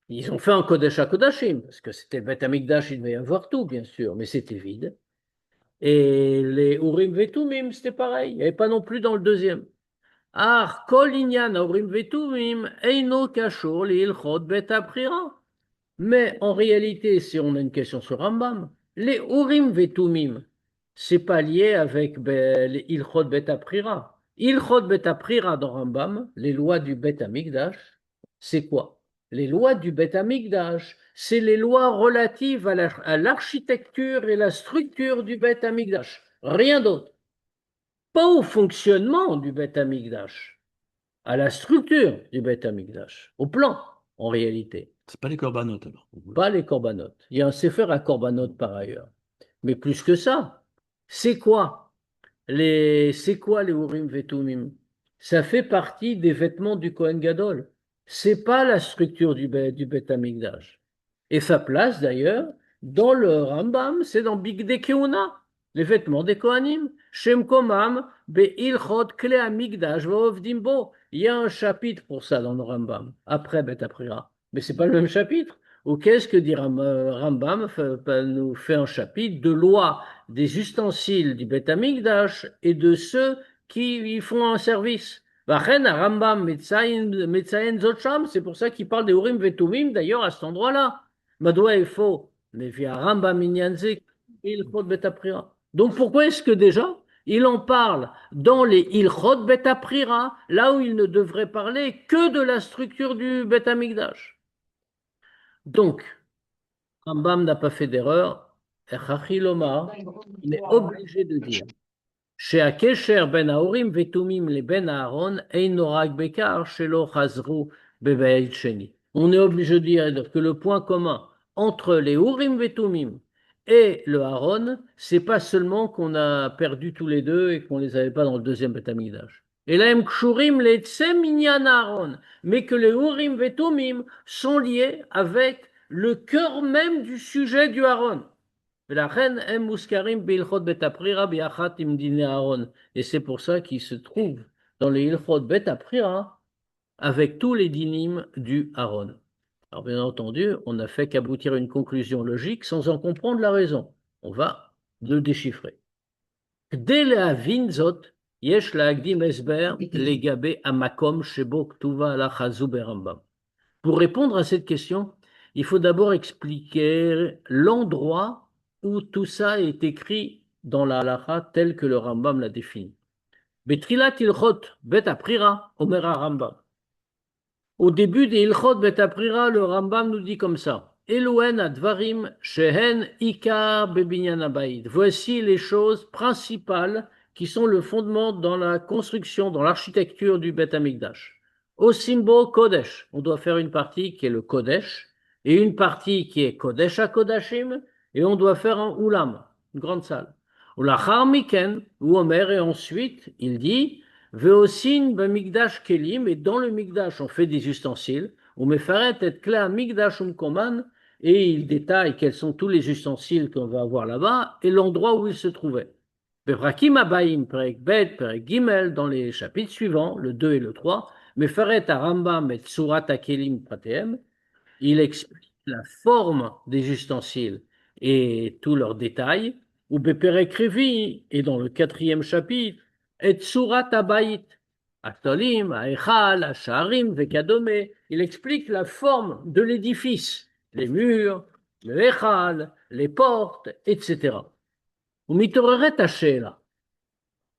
[SPEAKER 1] Ils ont fait un Kodesh HaKodashim, parce que c'était le Beth Amikdash, il devait y avoir tout, bien sûr, mais c'était vide. Et les Urim Vetumim, c'était pareil. Il n'y avait pas non plus dans le deuxième. Ah, Kol Inyan Urim Vetumim, Eino Kashor, li Ilchot Bet Aprira. Mais en réalité, si on a une question sur Rambam, les Urim Vetumim, c'est pas lié avec les Ilchot Bet Aprira. Ilchot Bet Aprira dans Rambam, les lois du Bet Amikdash, c'est quoi? Les lois du Bet Amikdash, c'est les lois relatives à l'architecture et la structure du Bet Amikdash. Rien d'autre. Pas au fonctionnement du Bet Amikdash, à la structure du Bet Amikdash, au plan, en réalité.
[SPEAKER 4] C'est pas les corbanotes alors.
[SPEAKER 1] Pas les corbanotes. Il y a un sefer à corbanotes par ailleurs. Mais plus que ça, c'est quoi les Urim Vetumim? Ça fait partie des vêtements du Kohen Gadol. C'est pas la structure du Bet Amikdash. Et sa place d'ailleurs, dans le Rambam, c'est dans Bigdei Keuna, les vêtements des Kohanim. Shem Komam Be'ilchot Kle Amikdash Va'ovdim Bo. Il y a un chapitre pour ça dans le Rambam, après Bet Aprira. Mais c'est pas le même chapitre. Ou qu'est-ce que dit Rambam nous fait un chapitre de loi des ustensiles du Bet Amikdash et de ceux qui y font un service. Vachen Rambam Metzayen Zotcham, c'est pour ça qu'il parle des Urim Vetumim d'ailleurs à cet endroit-là. Madoua est faux. Mais via Rambam Inyanzik, il faut Bet Aprira. Donc pourquoi est-ce que déjà il en parle dans les Ilchot Bet Aprira, là où il ne devrait parler que de la structure du Bet Amikdash? Donc, Rambam n'a pas fait d'erreur. Echachiloma, il est obligé de dire chez Akesher ben Haorim Vetumim le ben Aaron, Einorag Bekar, Shelo Chazru Bebeit Sheni. On est obligé de dire que le point commun entre les Urim Vetumim et le Aaron, c'est pas seulement qu'on a perdu tous les deux et qu'on les avait pas dans le deuxième Beth Amikdash. Et là, Kshurim le Minyan Aaron, mais que les Urim Vetumim sont liés avec le cœur même du sujet du Aaron. Et c'est pour ça qu'il se trouve dans les Ilchot Bet Aprira avec tous les dinim du Aaron. Alors bien entendu, on n'a fait qu'aboutir à une conclusion logique sans en comprendre la raison. On va le déchiffrer. K'dei lehavin zot, yesh laakdim esber legabe hamakom shebo ktuva ala chazu berambam. Pour répondre à cette question, il faut d'abord expliquer l'endroit où tout ça est écrit dans la halakha tel que le Rambam l'a défini. Betrilat ilchot bet aprira, omer Rambam. Au début des ilchot bet aprira, le Rambam nous dit comme ça. Elohen advarim shehen ikar bebinyan habayit. Voici les choses principales qui sont le fondement dans la construction, dans l'architecture du Bet Amikdash. Au Simbo Kodesh, on doit faire une partie qui est le Kodesh et une partie qui est Kodesh HaKodashim et on doit faire un Ulam, une grande salle. Ou la Miken, ou Omer, et ensuite il dit Veosin b'mikdash kelim, et dans le Mikdash on fait des ustensiles, ou Mefaret et Kla Mikdash Koman, et il détaille quels sont tous les ustensiles qu'on va avoir là-bas et l'endroit où ils se trouvaient. Beprakim Abayim, Perek Bet, Perek Gimel, dans les chapitres suivants, le 2 et le 3, Meferet à Rambam et Tsurat Akelim Prateem, il explique la forme des ustensiles et tous leurs détails, ou Beperek Revi, et dans le 4e chapitre, et Tsurat Abayit, Aktolim, Aechal, Asharim, Vekadome, il explique la forme de l'édifice, les murs, le Echal, les portes, etc. Ou Mitoreret Hashela.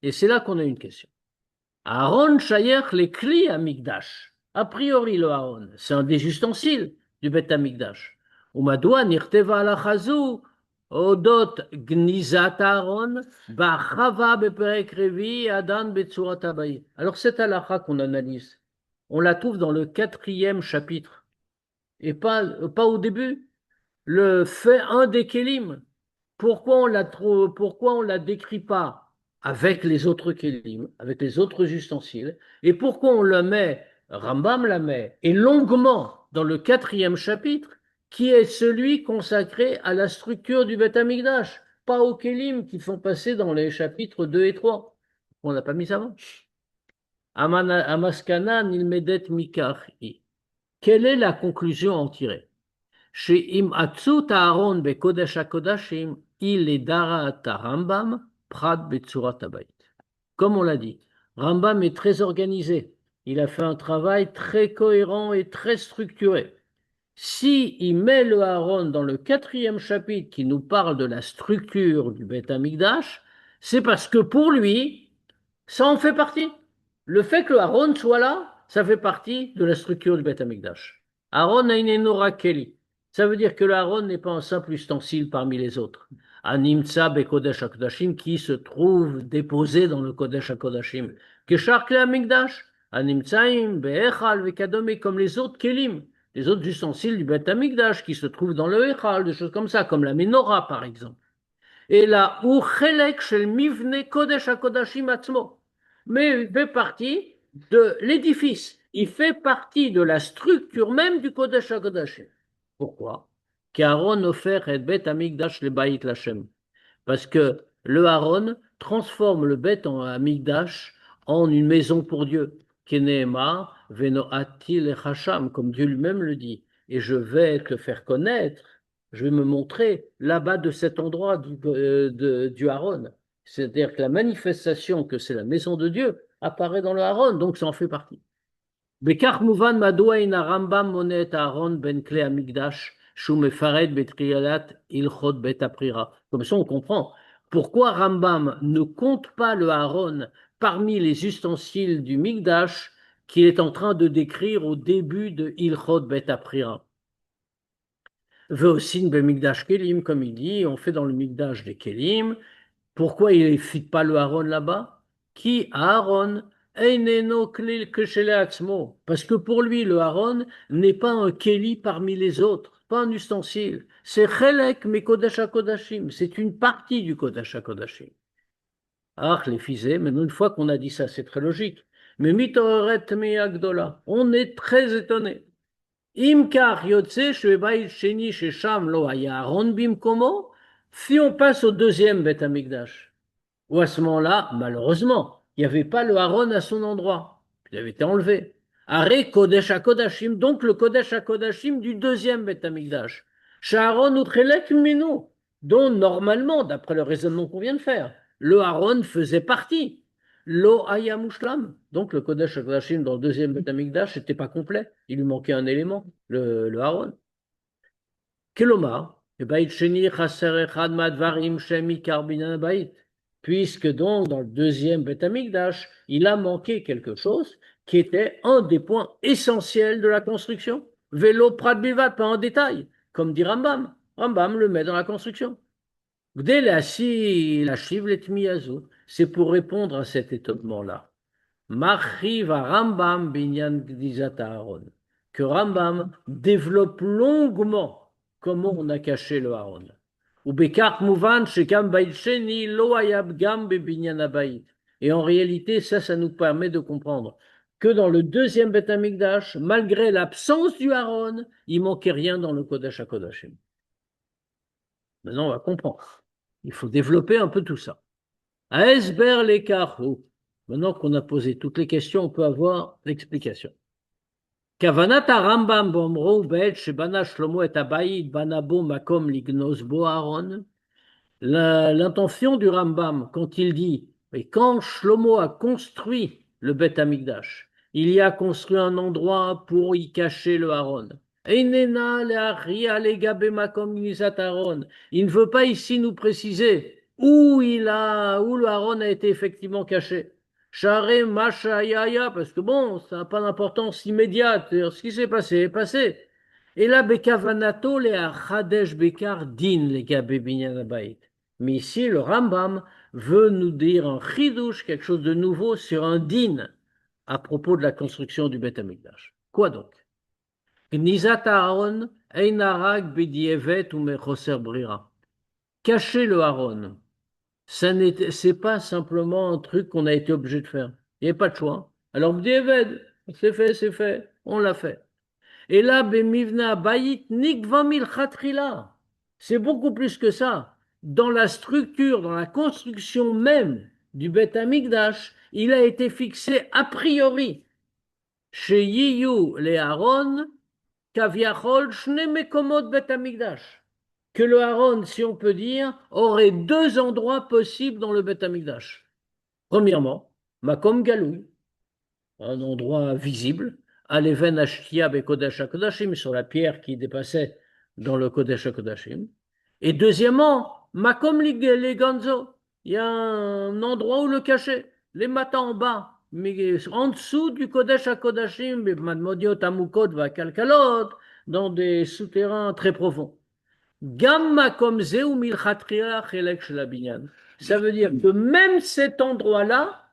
[SPEAKER 1] Et c'est là qu'on a une question. Aaron Shayer les Kli Amigdash. A priori, le Aaron, c'est un des ustensiles du Beth Amigdash. Umadwa nirteva ala chazou, odot gnizat Aaron, bachava beperek revi, adan betsurat abayit. Alors, cette halakha qu'on analyse, on la trouve dans le 4e chapitre, et pas au début. Le fait un des kelim. Pourquoi on la décrit pas avec les autres kelim, avec les autres ustensiles, et pourquoi on la met, Rambam la met, et longuement dans le 4e chapitre, qui est celui consacré à la structure du Beth Amikdash, pas aux kelim qui sont passés dans les chapitres 2 et 3. On n'a pas mis avant. Amaskana nilmedet mikari. Quelle est la conclusion à en tirer? Chez Imatsut Aaron be Kodesh HaKodashim, il est Darat Rambam, Prat Betsurat Abayit. Comme on l'a dit, Rambam est très organisé. Il a fait un travail très cohérent et très structuré. Si il met le Aaron dans le 4e chapitre qui nous parle de la structure du Beth Amikdash, c'est parce que pour lui, ça en fait partie. Le fait que le Aaron soit là, ça fait partie de la structure du Beth Amikdash. Aaron a une enora keli. Ça veut dire que le Aaron n'est pas un simple ustensile parmi les autres. Animtsa be Kodesh HaKodashim qui se trouve déposé dans le Kodesh HaKodashim. Keshar Kle Amikdash, Animtsaim be Echal vekadome comme les autres kelim, les autres ustensiles du Beth Amikdash qui se trouvent dans le Echal, des choses comme ça, comme la menorah par exemple. Et là, ou Chelek shel Mivne Kodesh HaKodashim atzmo. Mais il fait partie de l'édifice. Il fait partie de la structure même du Kodesh HaKodashim. Pourquoi? Qu'Aaron offert et Bet Amigdash le Bayit Lachem. Parce que le Aaron transforme le Bet en Amigdash en une maison pour Dieu. Kenehema veno atil echasham, comme Dieu lui-même le dit. Et je vais te faire connaître, je vais me montrer là-bas de cet endroit du Aaron. C'est-à-dire que la manifestation que c'est la maison de Dieu apparaît dans le Aaron, donc ça en fait partie. Bekar muvan madoua ina Rambam monet Aaron ben kle amigdash shu mefaret betrialat ilchot bet aprira. Comme ça on comprend pourquoi Rambam ne compte pas le Aaron parmi les ustensiles du Migdash qu'il est en train de décrire au début de ilchot bet aprira. Veosin ben Migdash kelim, comme il dit, on fait dans le Migdash des kelim. Pourquoi il ne fit pas le Aaron là-bas? Qui Aaron? Parce que pour lui, le Aaron n'est pas un Kéli parmi les autres, pas un ustensile. C'est Chelek mais Kodesh HaKodashim. C'est une partie du Kodesh HaKodashim. Ah, les fisés, maintenant une fois qu'on a dit ça, c'est très logique. Mais Mitoret Meyagdola, on est très étonné. Imkar Yotze Shebayit Sheni Shesham Lo Haya Aaron Bimkomo. Si on passe au deuxième Beth Amikdash, ou à ce moment-là, malheureusement, il n'y avait pas le Aaron à son endroit. Il avait été enlevé. Aré Kodesh HaKodashim, donc le Kodesh HaKodashim du deuxième Beth Amikdash. Shaharon Utrelek Minu, dont normalement, d'après le raisonnement qu'on vient de faire, le Aaron faisait partie. Lo Haya Mushlam, donc le Kodesh HaKodashim dans le deuxième Beth Amikdash n'était pas complet. Il lui manquait un élément, le Aaron. Kelomar, puisque donc dans le deuxième Beth Amikdash, il a manqué quelque chose qui était un des points essentiels de la construction. Vélo Prat Bivat, pas en détail, comme dit Rambam. Rambam le met dans la construction. C'est pour répondre à cet étonnement-là. Machiva Rambam binyan gdizat Aaron, que Rambam développe longuement comment on a caché le Aaron. Et en réalité, ça nous permet de comprendre que dans le deuxième Beth Amikdash, malgré l'absence du Aaron, il manquait rien dans le Kodesh HaKodashim. Maintenant, on va comprendre. Il faut développer un peu tout ça. Aesber lekarhu. Maintenant qu'on a posé toutes les questions, on peut avoir l'explication. כוונת הרמב"ם באומרו בעת שבנה שלמה את הבית, בנה בו מקום לגנוז בו אהרון. L'intention du Rambam, quand il dit, et quand Shlomo a construit le Beth Amikdash, il y a construit un endroit pour y cacher le Aaron. Il ne veut pas ici nous préciser où le Aaron a été effectivement caché. Share Mashayaya, parce que bon, ça n'a pas d'importance immédiate. Ce qui s'est passé est passé. Et là, Bekavanato le Chadesh Bekar Din le Gabe Binyan Abayit. Mais ici, le Rambam veut nous dire un chidouche, quelque chose de nouveau sur un din à propos de la construction du Beth Amikdash. Quoi donc? Gnizat Aaron, Einarag Bidievet ou Mechoser Brira. Cacher le Aaron, c'est pas simplement un truc qu'on a été obligé de faire. Il n'y a pas de choix. Alors Bidievet, c'est fait, on l'a fait. Et là, Bemivna Bayit Nikvamil Khatrila. C'est beaucoup plus que ça. Dans la structure, dans la construction même du Beth Amikdash, il a été fixé a priori chez Yiyu le Aaron, Kaviachol Shne Mekomot Beth Amikdash. Que le Aaron, si on peut dire, aurait deux endroits possibles dans le Beth Amikdash. Premièrement, Makom Galoui, un endroit visible, Aleven Ashtia Bekodesh HaKodashim, sur la pierre qui dépassait dans le Kodesh HaKodashim. Et deuxièmement, Makom les Ganzo, il y a un endroit où le cacher, les matins en bas, mais en dessous du Kodesh HaKodashim, Madmodiot Amukot Vakalkalot, dans des souterrains très profonds. Gam Makom Zeu Milchatria Chelek Shelabinyan. Ça veut dire que même cet endroit-là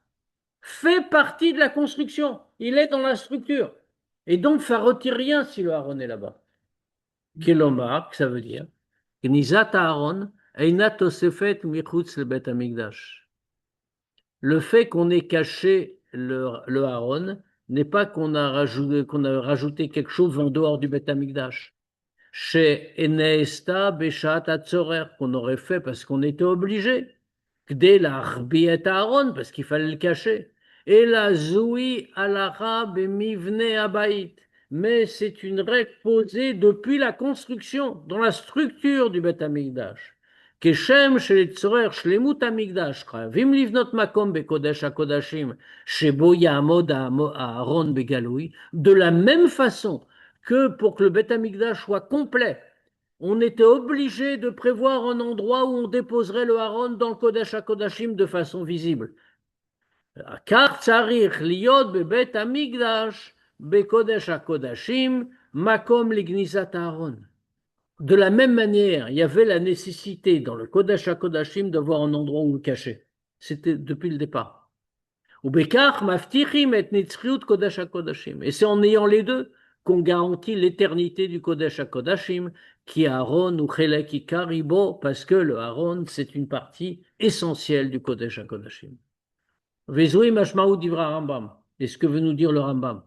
[SPEAKER 1] fait partie de la construction. Il est dans la structure. Et donc, ça ne retire rien si le Aaron est là-bas. Kelomar, ça veut dire Gnizat Aaron, Einat Tosefet Michutz le Bet Amikdash. Le fait qu'on ait caché le Aaron n'est pas qu'on a rajouté quelque chose en dehors du Bet Amikdash. Chez Eneesta Beshat Atzorer, qu'on aurait fait parce qu'on était obligé. Kdé la Rbiet Aaron, parce qu'il fallait le cacher. Et la Zoui Alara Bemivne Abaït. Mais c'est une règle posée depuis la construction, dans la structure du Beth Amikdash. Keshem chez les Tzorer, Shlemut Amikdash, Vim Livnot Makom Bekodesh HaKodashim, Shebo Yamod Aaron Begaloui. De la même façon que pour que le Beth Amikdash soit complet, on était obligé de prévoir un endroit où on déposerait le Aaron dans le Kodesh HaKodashim de façon visible. Car tzarich liot bebet Amikdash bekodesh HaKodashim makom lignizat Aaron. De la même manière, il y avait la nécessité dans le Kodesh HaKodashim d'avoir un endroit où le cacher. C'était depuis le départ. Ubekach maftichim et nitzriut Kodesh HaKodashim. Et c'est en ayant les deux qu'on garantit l'éternité du Kodesh HaKodashim, qui est Aaron ou Chelek Ikaribo, parce que le Aaron, c'est une partie essentielle du Kodesh HaKodashim. Vezoui mashmaou divra Rambam. Et ce que veut nous dire le Rambam.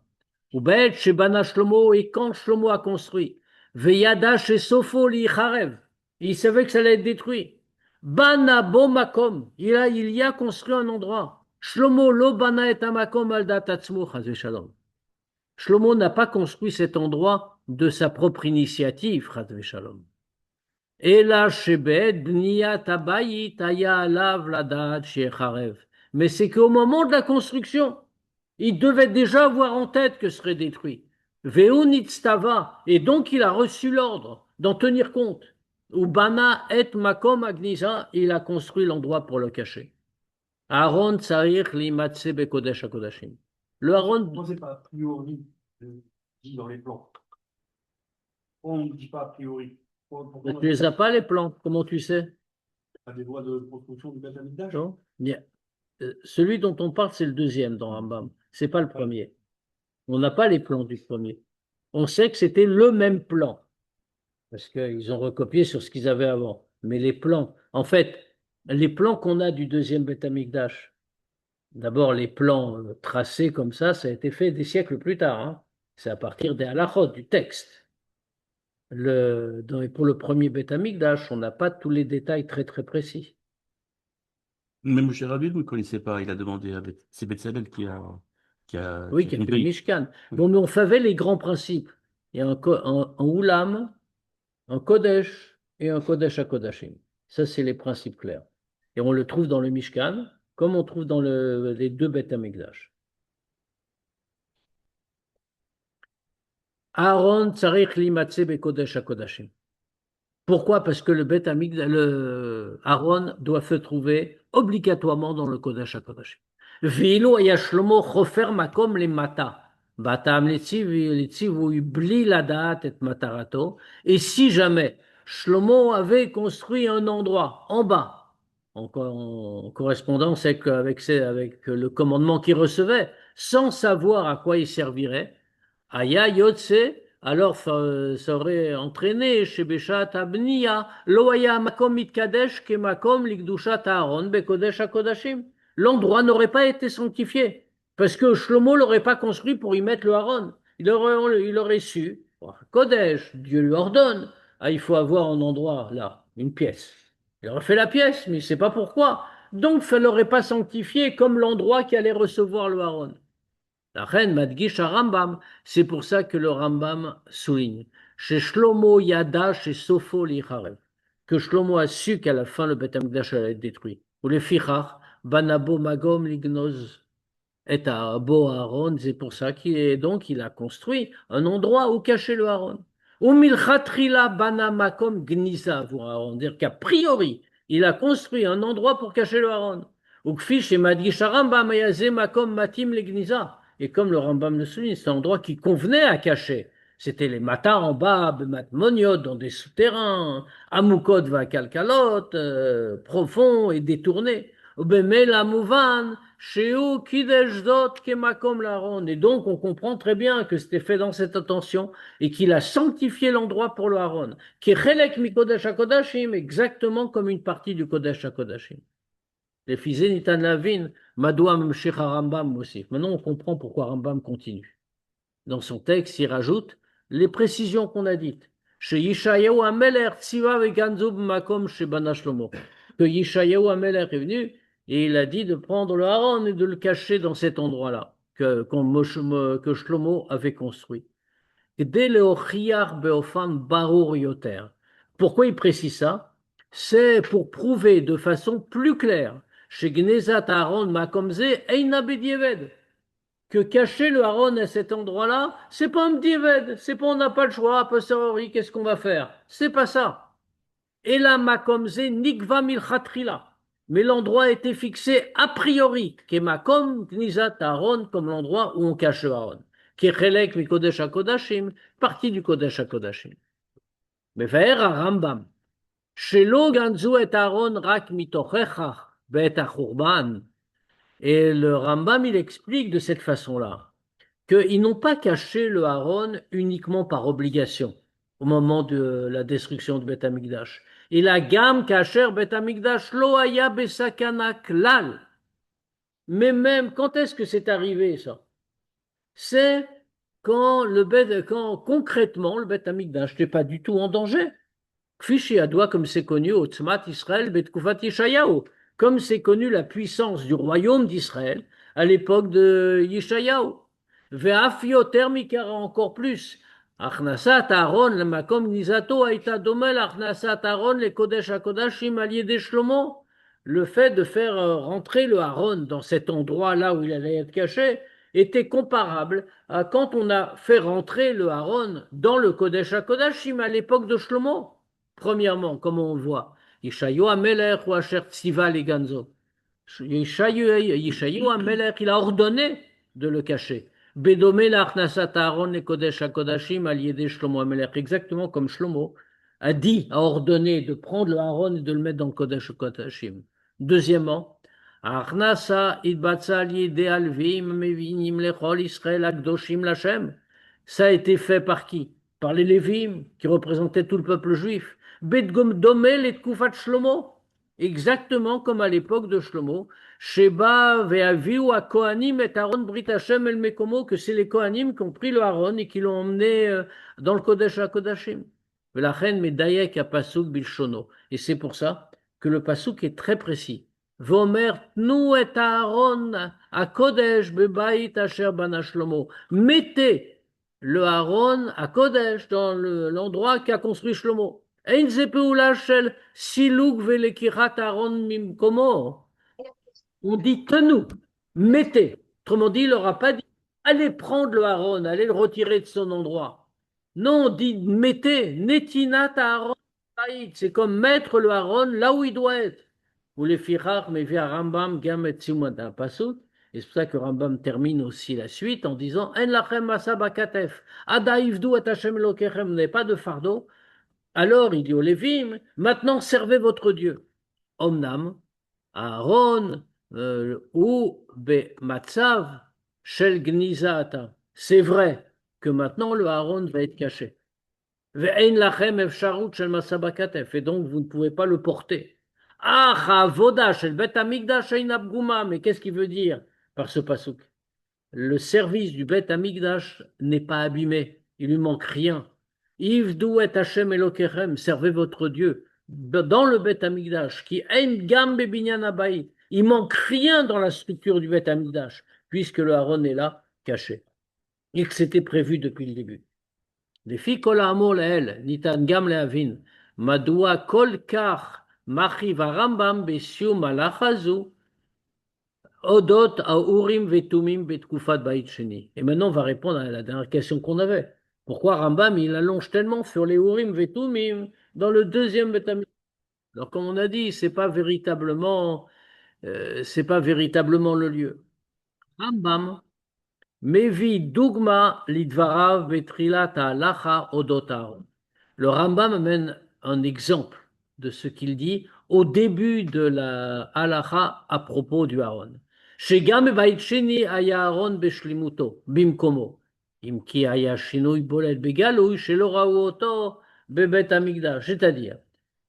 [SPEAKER 1] Ubet shebana Shlomo, et quand Shlomo a construit, Veyada chez Sofo li Charev, il savait que ça allait être détruit. Bana bo makom, il y a construit un endroit. Shlomo lo bana et amakom al datatzmo chazé shalom. Shlomo n'a pas construit cet endroit de sa propre initiative, chazé shalom. Et là, shebet bniyat abayit aya alav ladat chez Charev. Mais c'est qu'au moment de la construction, il devait déjà avoir en tête que ce serait détruit. Veunitztava, et donc il a reçu l'ordre d'en tenir compte. Ubana et makom agniza, il a construit l'endroit pour le cacher. Aaron tsarich limatse bekodesh hakodashim. Le Aaron.
[SPEAKER 3] Moi, c'est pas a priori, dit dans les plans. On ne dit pas a priori.
[SPEAKER 1] Mais tu les as pas les plans, comment tu sais?
[SPEAKER 3] Pas des voies de construction du Beth Amikdash.
[SPEAKER 1] Non. Celui dont on parle, c'est le deuxième dans Rambam. C'est pas le premier. On n'a pas les plans du premier. On sait que c'était le même plan. Parce qu'ils ont recopié sur ce qu'ils avaient avant. Mais les plans, en fait, les plans qu'on a du deuxième Beth Amikdash, d'abord les plans tracés comme ça a été fait des siècles plus tard. Hein. C'est à partir des halachot, du texte. Pour le premier Beth Amikdash, on n'a pas tous les détails très très précis.
[SPEAKER 4] Même Moshe Rabbeinu ne connaissait pas, il a demandé, c'est Betzalel qui
[SPEAKER 1] Oui,
[SPEAKER 4] qui a
[SPEAKER 1] qui a fait le
[SPEAKER 4] compris.
[SPEAKER 1] Mishkan.
[SPEAKER 4] Oui.
[SPEAKER 1] Bon, mais on savait les grands principes. Il y a un Oulam, un Kodesh et un Kodesh à Kodashim. Ça, c'est les principes clairs. Et on le trouve dans le Mishkan, comme on trouve dans les deux Beth Amikdash. Aaron tzarich limatze bekodesh hakodashim. Pourquoi? Parce que le Aaron doit se trouver obligatoirement dans le Kodesh HaKodashim. Ve'ilo haya Shlomo chofer makom lemata. Batam letzivu bli ladat et matarato. Et si jamais Shlomo avait construit un endroit en bas, en correspondance avec le commandement qu'il recevait, sans savoir à quoi il servirait, Aya Yotse, alors ça aurait entraîné chez Beshat Abniya, Loaya Makom Mitkadesh ke Makom Likdushat Aaron Bekodesh HaKodashim. L'endroit n'aurait pas été sanctifié, parce que Shlomo l'aurait pas construit pour y mettre le Aaron. Il aurait su, Kodesh, Dieu lui ordonne, il faut avoir un endroit là, une pièce. Il aurait fait la pièce, mais il ne sait pas pourquoi. Donc ça ne l'aurait pas sanctifié comme l'endroit qui allait recevoir le Aaron. La reine Madgish à Rambam, c'est pour ça que le Rambam souligne chez Shlomo Yada, chez Sopho Licharev, que Shlomo a su qu'à la fin le Beth Amikdash allait être détruit. Ou les Fichach, Banabo Magom Lignoz et Abo Aaron, c'est pour ça il a construit un endroit où cacher le Aaron. Ou Milchatrila Bana Makom Gnisa pour Aaron, dire qu'a priori, il a construit un endroit pour cacher le Aaron. Ou Kfish et Madgish à Rambam, Ayaze Makom Matim le Gnisa. Et comme le Rambam le souligne, c'est un endroit qui convenait à cacher. C'était les matins en bas, Bematmoniot, dans des souterrains, Amukot va Kalkalot, profonds et détournés. Ubemela Mouvan, Sheu Kidesh Dot Kemakom Laron. Et donc, on comprend très bien que c'était fait dans cette intention et qu'il a sanctifié l'endroit pour le Haron. Kechelek Mikodesh HaKodashim, exactement comme une partie du Kodesh HaKodashim. Les fils Nitan Lavin, Madoua Memshech Rambam aussi. Maintenant, on comprend pourquoi Rambam continue. Dans son texte, il rajoute les précisions qu'on a dites. Chez Yishayahu Ameler, Tziva Veganzub Makom chez Bana Shlomo. Que Yishayahu Ameler est venu et il a dit de prendre le Haron et de le cacher dans cet endroit-là que Shlomo avait construit. Pourquoi il précise ça? C'est pour prouver de façon plus claire chez Gnezat Aaron Makomze Eina Bedieved que cacher le Aaron à cet endroit-là, c'est pas un Bedieved, c'est pas on n'a pas le choix, a posteriori, qu'est-ce qu'on va faire? C'est pas ça. Et là Makomze Nikva Milchatrila. Mais l'endroit a été fixé a priori, que Makom Gnezat Aaron comme l'endroit où on cache le Aaron. Kechelek mi Kodesh HaKodashim, partie du Kodesh HaKodashim. Mais faire à Rambam. Shelo ganzu et Aaron rak mitochechach be'et hachurban. Et le Rambam, il explique de cette façon-là qu'ils n'ont pas caché le Aaron uniquement par obligation au moment de la destruction de Beth Amikdash. Et la gamme kacher Beth Amikdash lo haya besakana klal. Mais même, quand est-ce que c'est arrivé ça? C'est quand concrètement le Beth Amikdash n'était pas du tout en danger. Kfishi Adoua, comme c'est connu, Otzmat Israël, Betkufat Yishayahu, comme c'est connu la puissance du royaume d'Israël à l'époque de Yishayahu. Ve'af yoter mikara, encore plus. Achnasat Aaron le makom nizato aita domel achnasat Aaron le kodesh hakodashim al yedei Shlomo. Le fait de faire rentrer le Aaron dans cet endroit-là où il allait être caché était comparable à quand on a fait rentrer le Aaron dans le kodesh hakodashim à l'époque de Shlomo. Premièrement, comme on le voit, Yishayahu Amelech ou Asher Tziva les Ganzo. Yishayahu Amelech, il a ordonné de le cacher. Bedome l'Achnasat Aaron le Kodesh HaKodashim al Yedei Shlomo Amelech, exactement comme Shlomo a dit, a ordonné de prendre le Aaron et de le mettre dans le Kodesh HaKodashim. Deuxièmement, Achnasa Idbatsa al Yedei Alvim Mevinim Lechol Israël Akdoshim Lachem. Ça a été fait par qui? Par les Lévim, qui représentaient tout le peuple juif. Bedgom Domel et Kufat Shlomo, exactement comme à l'époque de Shlomo. Sheba ve'aviu a Kohanim et Aaron Brit Hashem el Mekomo, que c'est les Kohanim qui ont pris le Aaron et qui l'ont emmené dans le Kodesh HaKodashim. La reine Medayek a Pasuk Bilshono. Et c'est pour ça que le Pasuk est très précis. Vomer tnu et Aaron à Kodesh bebaït asher bana Shlomo. Mettez le Aaron à Kodesh dans l'endroit qu'a construit Shlomo. Ein ze peula shel siluk velekirat Aaron mimkomo. On dit que nous, mettez. Autrement dit, il n'aura pas dit allez prendre le Aaron, allez le retirer de son endroit. Non, on dit mettez, netinat Aaron. C'est comme mettre le Aaron là où il doit être. Ou les firach, mais via Rambam, Gam et Tzimada Pasut. Et c'est pour ça que Rambam termine aussi la suite en disant En lachem asaba katef, ada ivdu et Hashem lokechem, vous n'avez pas de fardeau. Alors il dit aux Lévim, maintenant servez votre Dieu. Omnam, Aaron ou be matzav shel gnizata. C'est vrai que maintenant le Aaron va être caché. Ve'ein lachem efsharut shel masaba katef, et donc vous ne pouvez pas le porter. Ah, chavoda shel bet hamikdash ein abguma, mais qu'est-ce qu'il veut dire par ce pasuk? Le service du bet hamikdash n'est pas abîmé, il lui manque rien. Ivdu et Hashem Elokechem, servez votre Dieu. Dans le Bet Hamikdash, qui ein gam bebinyan habayit, il manque rien dans la structure du Bet Hamikdash, puisque le Aaron est là, caché. Et que c'était prévu depuis le début. Les filles kol ha'amor lehel, nitan gam lehavin, madua kol kach machiv harambam besium halachazu, odot ha'urim vetumim betkufat bait sheni. Et maintenant, on va répondre à la dernière question qu'on avait. Pourquoi Rambam, il allonge tellement sur les Urim Vetumim dans le deuxième Betamikdash? Alors, comme on a dit, c'est pas véritablement le lieu. Rambam, Mevi Dugma Lidvarav Betrilat Halacha Odot Aaron. Le Rambam amène un exemple de ce qu'il dit au début de la halacha à propos du Aaron. Shegam bebait sheni aya Aaron beshlimuto bimkomo. Im ki aya shinui bolet begalui shelo ra'u oto bebet hamikdash. C'est-à-dire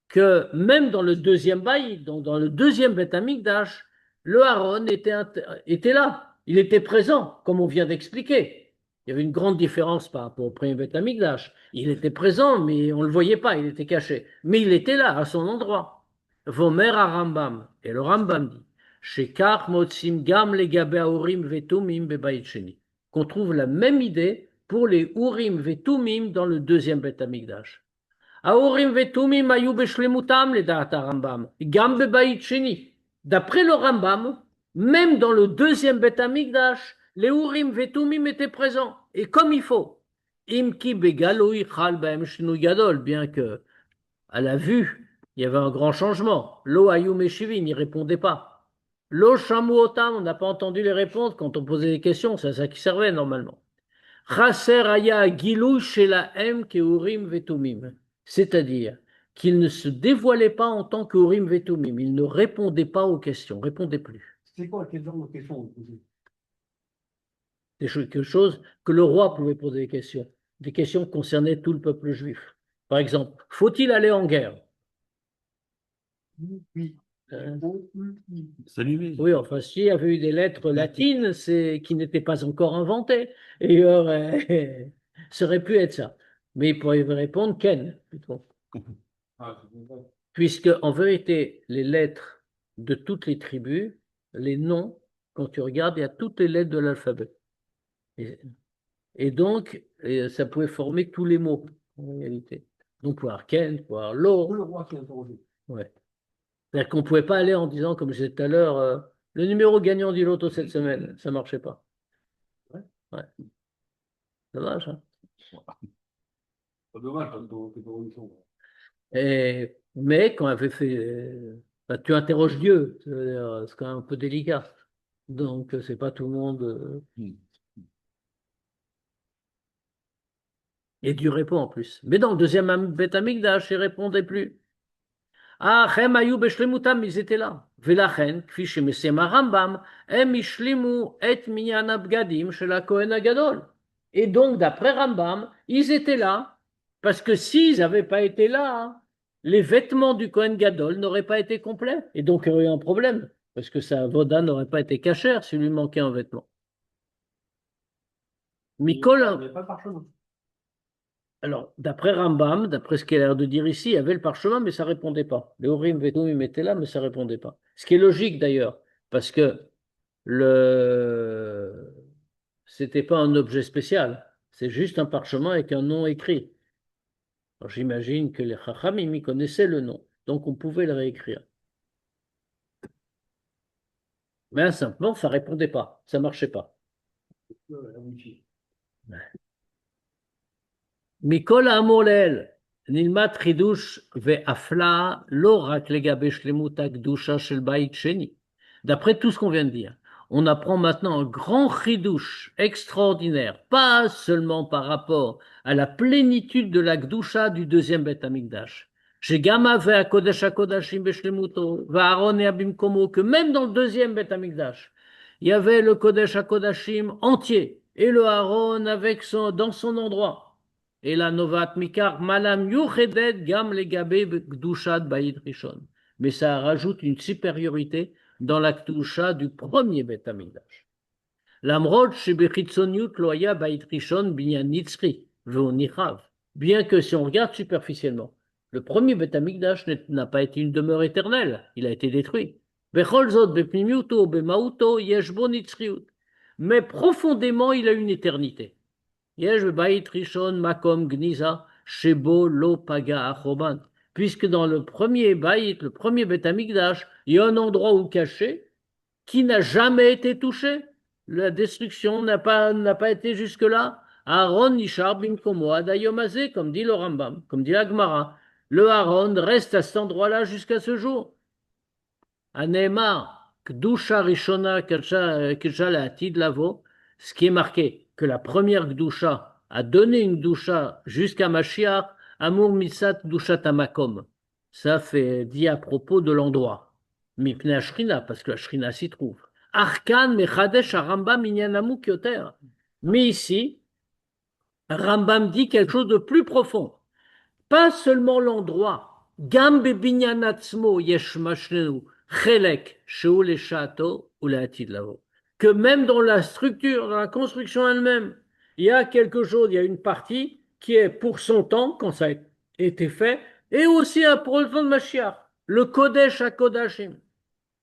[SPEAKER 1] que même dans le deuxième baït, donc dans le deuxième Bet Hamikdash, le Aaron était là, il était présent, comme on vient d'expliquer. Il y avait une grande différence par rapport au premier Bet Hamikdash. Il était présent, mais on ne le voyait pas, il était caché. Mais il était là, à son endroit. Vomer à Rambam. Et le Rambam dit, Shekach motzim gam legabe Urim vetumim bebayit sheni. Qu'on trouve la même idée pour les Urim vetumim dans le deuxième Bet Hamikdash. Aorim vetumim ayu beshlemutam le da'at Rambam, gam bebayit sheni. D'après le Rambam, même dans le deuxième Bet Hamikdash, les Urim vetumim étaient présents, et comme il faut. Imki begalui chal ba'em shinui gadol, bien que à la vue, il y avait un grand changement. Lo ayu meshivin, il ne répondait pas. Lo shamu otam, on n'a pas entendu les répondre quand on posait des questions, c'est à ça qui servait normalement. Chaser aya gilou shelahem ke Urim vetumim. C'est-à-dire qu'il ne se dévoilait pas en tant que Urim Vetumim, il ne répondait pas aux questions, répondait plus.
[SPEAKER 3] C'est quoi, quel genre de question vous posez?
[SPEAKER 1] C'est quelque chose que le roi pouvait poser des questions qui concernaient tout le peuple juif. Par exemple, faut-il aller en guerre?
[SPEAKER 3] Oui.
[SPEAKER 4] Salut.
[SPEAKER 1] Oui, enfin, s'il y avait eu des lettres latines, qui n'étaient pas encore inventées, et ça aurait pu être ça. Mais il pourrait répondre Ken, plutôt. Puisque, en vérité, les lettres de toutes les tribus, les noms, quand tu regardes, il y a toutes les lettres de l'alphabet. Et donc, ça pouvait former tous les mots, en réalité. Donc, pour avoir Ken, pour avoir Lo.
[SPEAKER 3] Le roi qui est interrogé.
[SPEAKER 1] Ouais. C'est-à-dire qu'on ne pouvait pas aller en disant, comme je disais tout à l'heure, le numéro gagnant du loto cette semaine. Ça ne marchait pas. Ouais. Dommage, hein?
[SPEAKER 3] Pas dommage, parce que c'est révolution.
[SPEAKER 1] Mais quand elle avait fait. Tu interroges Dieu, c'est quand même un peu délicat. Donc, c'est pas tout le monde. Et Dieu répond en plus. Mais dans le deuxième Bet Hamikdash, il ne répondait plus. Ah, Chem ayu beshlemutam, ils étaient là. Velachen, kfi shemesem Rambam, em ishlimu et minyan abgadim shel haKohen hagadol. Et donc, d'après Rambam, ils étaient là, parce que s'ils n'avaient pas été là, les vêtements du Kohen Gadol n'auraient pas été complets. Et donc, il y aurait eu un problème, parce que sa voda n'aurait pas été cachère s'il lui manquait un vêtement. Mikol.
[SPEAKER 3] Il n'y avait pas de parchemin.
[SPEAKER 1] Alors, d'après Rambam, d'après ce qu'il a l'air de dire ici, il y avait le parchemin, mais ça répondait pas. Les Urim et Thummim étaient là, mais ça répondait pas. Ce qui est logique d'ailleurs, parce que le c'était pas un objet spécial, c'est juste un parchemin avec un nom écrit. Alors, j'imagine que les Chachamim y connaissaient le nom, donc on pouvait le réécrire. Mais simplement, ça répondait pas, ça marchait pas.
[SPEAKER 3] La Wi-Fi.
[SPEAKER 1] מכל האמור לעיל, נלמד חידוש והפלאה לא רק לגבי שלמות הקדושה של בית שני. D'après tout ce qu'on vient de dire, on apprend maintenant un grand chidouche extraordinaire, pas seulement par rapport à la plénitude de la Gdusha du deuxième Beth Amikdash. שגם הווה הקודש הקודשים בשלמותו, והארון היה במקומו, que même dans le deuxième Beth Amikdash, il y avait le Kodesh HaKodashim entier, et le Aaron avec dans son endroit. Et la Novat Mikar Malam Yuchedet Gam Legabe Gdushat Bayit Rishon. Mais ça rajoute une supériorité dans la Gdusha du premier Beth Amikdash. L'amrod Shebechitzoniut Loya Bayit Rishon Binyan Nitzri Veonichav. Bien que si on regarde superficiellement, le premier Beth Amikdash n'a pas été une demeure éternelle, il a été détruit. Bechol Zot Bepnimiuto Bemauto Yeshbo Nitzriut. Mais profondément, il a une éternité. Yesh Bayit Rishon Makom Gniza Shebo Lo Paga Achoban. Puisque dans le premier Bayit, le premier Beth Amikdash, il y a un endroit où caché qui n'a jamais été touché. La destruction n'a pas été jusque-là. Aaron Nishar Bimkomo Adayomazé, comme dit le Rambam, comme dit la Gemara. Le Aaron reste à cet endroit-là jusqu'à ce jour. Anéma, Kdusha Rishona Kedja Le'atid Lavo, ce qui est marqué, que la première Kdusha a donné une Kdusha jusqu'à Mashiach, Amour Misat Kdushat Amakom. Ça fait dit à propos de l'endroit. Mipne Ashrina, parce que la Shrina s'y trouve. Arkan Mechadesh Rambam Inyanamu Kyoter. Mais ici, Rambam dit quelque chose de plus profond. Pas seulement l'endroit. Gambe Binyanatzmo Yesh Mashnenu. Chelek, Sheol et Shato, ou la Lavo. Que même dans la structure, dans la construction elle-même, il y a quelque chose, il y a une partie qui est pour son temps, quand ça a été fait, et aussi pour le temps de Mashiach. Le Kodesh HaKodashim.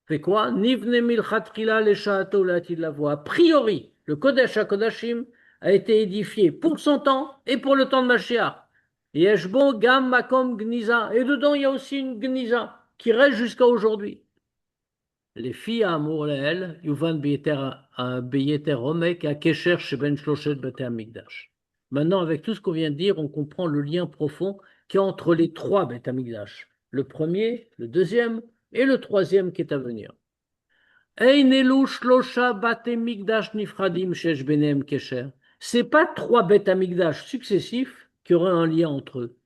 [SPEAKER 1] Fait quoi? Nivne milchatrila le Shato, la Lavo. A priori, le Kodesh HaKodashim a été édifié pour son temps et pour le temps de Mashiach. Yeshbo Gam Makom Gniza. Et dedans, il y a aussi une Gniza qui reste jusqu'à aujourd'hui. Les filles à Amour-Leel, Yuvan Beyeter Omek, à Kesher Sheben Shloshet Bete Amikdash. Maintenant, avec tout ce qu'on vient de dire, on comprend le lien profond qu'il y a entre les trois Bete Amikdash. Le premier, le deuxième et le troisième qui est à venir. Einelu Shlosha Bate Mikdash Nifradim Shesh Benem Kesher. C'est pas trois Bete Amikdash successifs qui auraient un lien entre eux.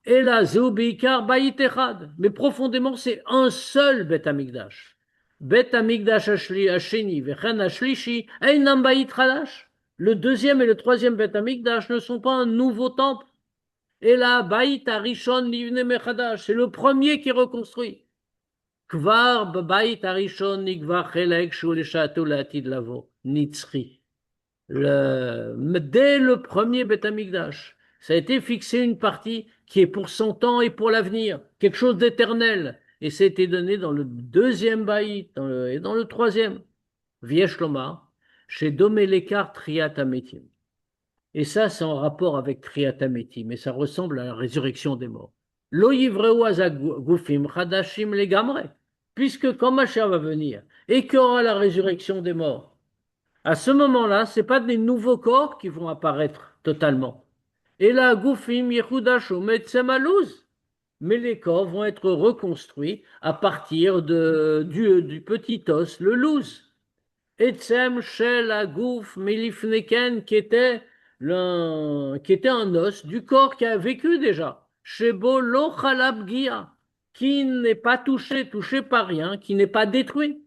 [SPEAKER 1] Et là, Zéobeikar Bayit Echad. Mais profondément, c'est un seul Beth Amikdash. Beth Amikdash Hasheni, Vechen Hashlishi, Einam Bayit Chadash. Le deuxième et le troisième Beth Amikdash ne sont pas un nouveau temple. Et là, Bayit Arishon Livne Mechadash. C'est le premier qui est reconstruit. Kvar Bayit Arishon Nigvar Chelek Shuleshato Latid Lavo. Nitzri. Dès le premier Beth Amikdash, ça a été fixé une partie qui est pour son temps et pour l'avenir, quelque chose d'éternel. Et ça a été donné dans le deuxième baït et dans le troisième. Viesh Lomar, chez Domelekar Triatametim. Et ça, c'est en rapport avec Triatametim, mais ça ressemble à la résurrection des morts. Lo yivreu azagufim chadashim legamre. Puisque quand Mashiach va venir et qu'il y aura la résurrection des morts, à ce moment-là, ce n'est pas des nouveaux corps qui vont apparaître totalement. Et là, Goufim, Yehudasho, Metsemalouz. Mais les corps vont être reconstruits à partir du petit os, le louz. Etsem, Shel, Agouf, Melifneken, qui était un os du corps qui a vécu déjà. Shebo, Lo, Chalab, Gia, qui n'est pas touché par rien, qui n'est pas détruit.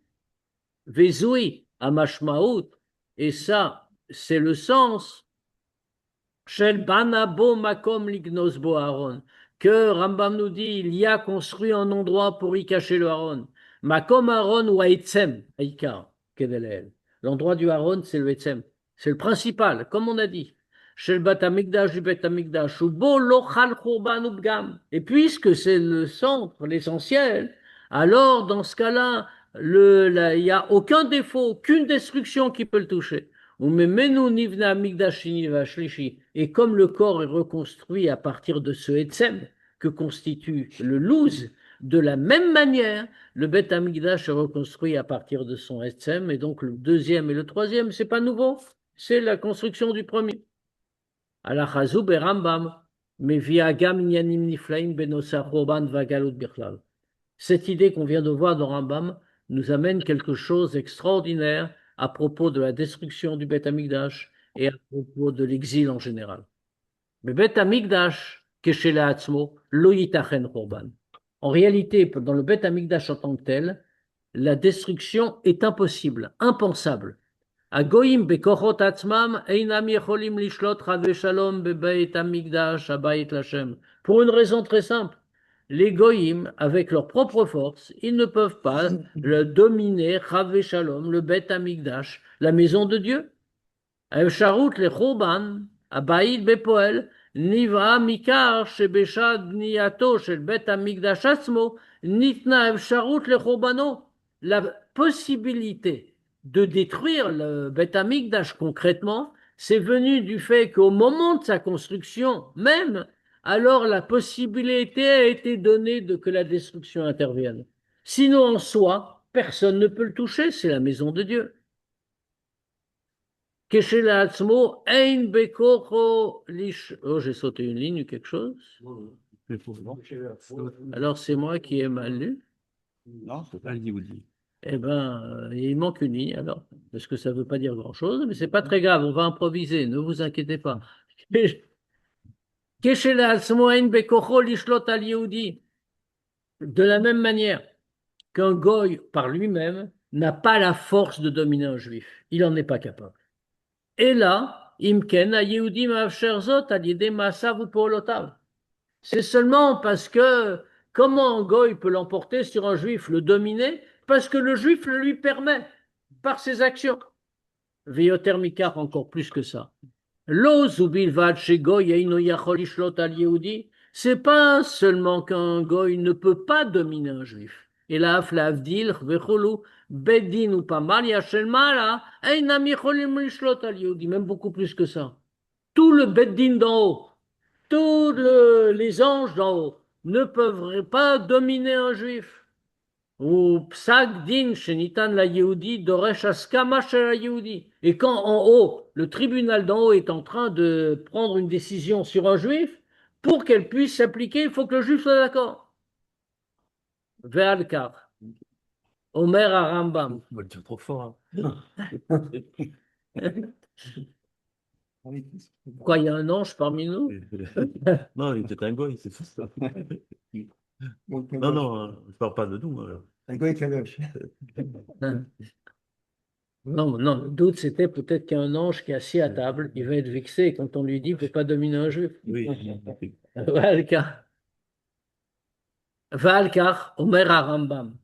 [SPEAKER 1] Vezoui, Amashmaout. Et ça, c'est le sens. Shel Banabo Makom Lignos Bo Aaron. Que Rambam nous dit, il y a construit un endroit pour y cacher le Aaron. Makom Aaron ou Aetzem, Aïkar, Kedelel. L'endroit du Aaron, c'est le Etzem. C'est le principal, comme on a dit. shel bat hamikdash du bet hamikdash, ubo lo chal churban upgam. Et puisque c'est le centre, l'essentiel, alors dans ce cas-là, il n'y a aucun défaut, aucune destruction qui peut le toucher. Et comme le corps est reconstruit à partir de ce Etzem que constitue le louz, de la même manière, le Bet Hamikdash est reconstruit à partir de son Etzem, et donc le deuxième et le troisième, c'est pas nouveau, c'est la construction du premier. Alachazou berambam, mais via gam inyanim niflaim benosa choban vagalut bichlal. Cette idée qu'on vient de voir dans Rambam nous amène quelque chose d'extraordinaire à propos de la destruction du Beth Amikdash et à propos de l'exil en général. Mais Beth Amikdash, Keshela Atzmo, lo yitachen chorban. En réalité, dans le Beth Amikdash en tant que tel, la destruction est impossible, impensable. Agoyim bekochot atzmam einam yecholim lishlot chad veshalom bebeit Amikdash habayit Lashem. Pour une raison très simple. Les goïms, avec leur propre force, ils ne peuvent pas le dominer, Chav Shalom, le Bet Amikdash, la maison de Dieu. Efsharut le Churban, Abaïd Bepoel, Niva Mikar, Shebeshad Niyato, Shel Bet Amikdash Atzmo, Nitna Efsharut le Churbano. La possibilité de détruire le Bet Amikdash concrètement, c'est venu du fait qu'au moment de sa construction même, alors la possibilité a été donnée de que la destruction intervienne. Sinon, en soi, personne ne peut le toucher, c'est la maison de Dieu. Oh, j'ai sauté une ligne ou quelque chose. Alors, c'est moi qui ai mal lu.
[SPEAKER 4] Non, c'est pas le Yehudi.
[SPEAKER 1] Eh bien, il manque une ligne, alors, parce que ça ne veut pas dire grand-chose, mais c'est pas très grave, on va improviser, ne vous inquiétez pas. De la même manière qu'un goy par lui-même n'a pas la force de dominer un juif, il n'en est pas capable. Et là, imken Yehudim avsherzot alidem maasav upoolotav. C'est seulement parce que comment un goy peut l'emporter sur un juif, le dominer, parce que le juif le lui permet par ses actions. Veyoter mikar, encore plus que ça. Lo zubilvad chez goy eino yachol ishlot al Yehudi. C'est pas seulement qu'un goy ne peut pas dominer un juif. Et là, flavdil vecholu bedin ou pas mal yachel mala einam yacholim lishlot al Yehudi. Même beaucoup plus que ça. Tout le beddin d'en haut, tous les anges d'en haut ne peuvent pas dominer un juif. Ou psak din shenitan la Yehudi doresh askama shel la Yehudi. Et quand en haut, le tribunal d'en haut est en train de prendre une décision sur un juif, pour qu'elle puisse s'appliquer, il faut que le juif soit d'accord. Ve'alkar. Omer à Rambam.
[SPEAKER 4] On va le dire trop fort.
[SPEAKER 1] Quoi, il y a un ange parmi nous?
[SPEAKER 4] Non, il était un goy, c'est tout ça. Non, non, je parle pas de nous.
[SPEAKER 3] Un goy kadosh.
[SPEAKER 1] Non, non, le doute c'était peut-être qu'il y a un ange qui est assis à table, il va être vexé quand on lui dit ne peut pas dominer un juif.
[SPEAKER 4] Oui.
[SPEAKER 1] Valkar, Omer à Rambam.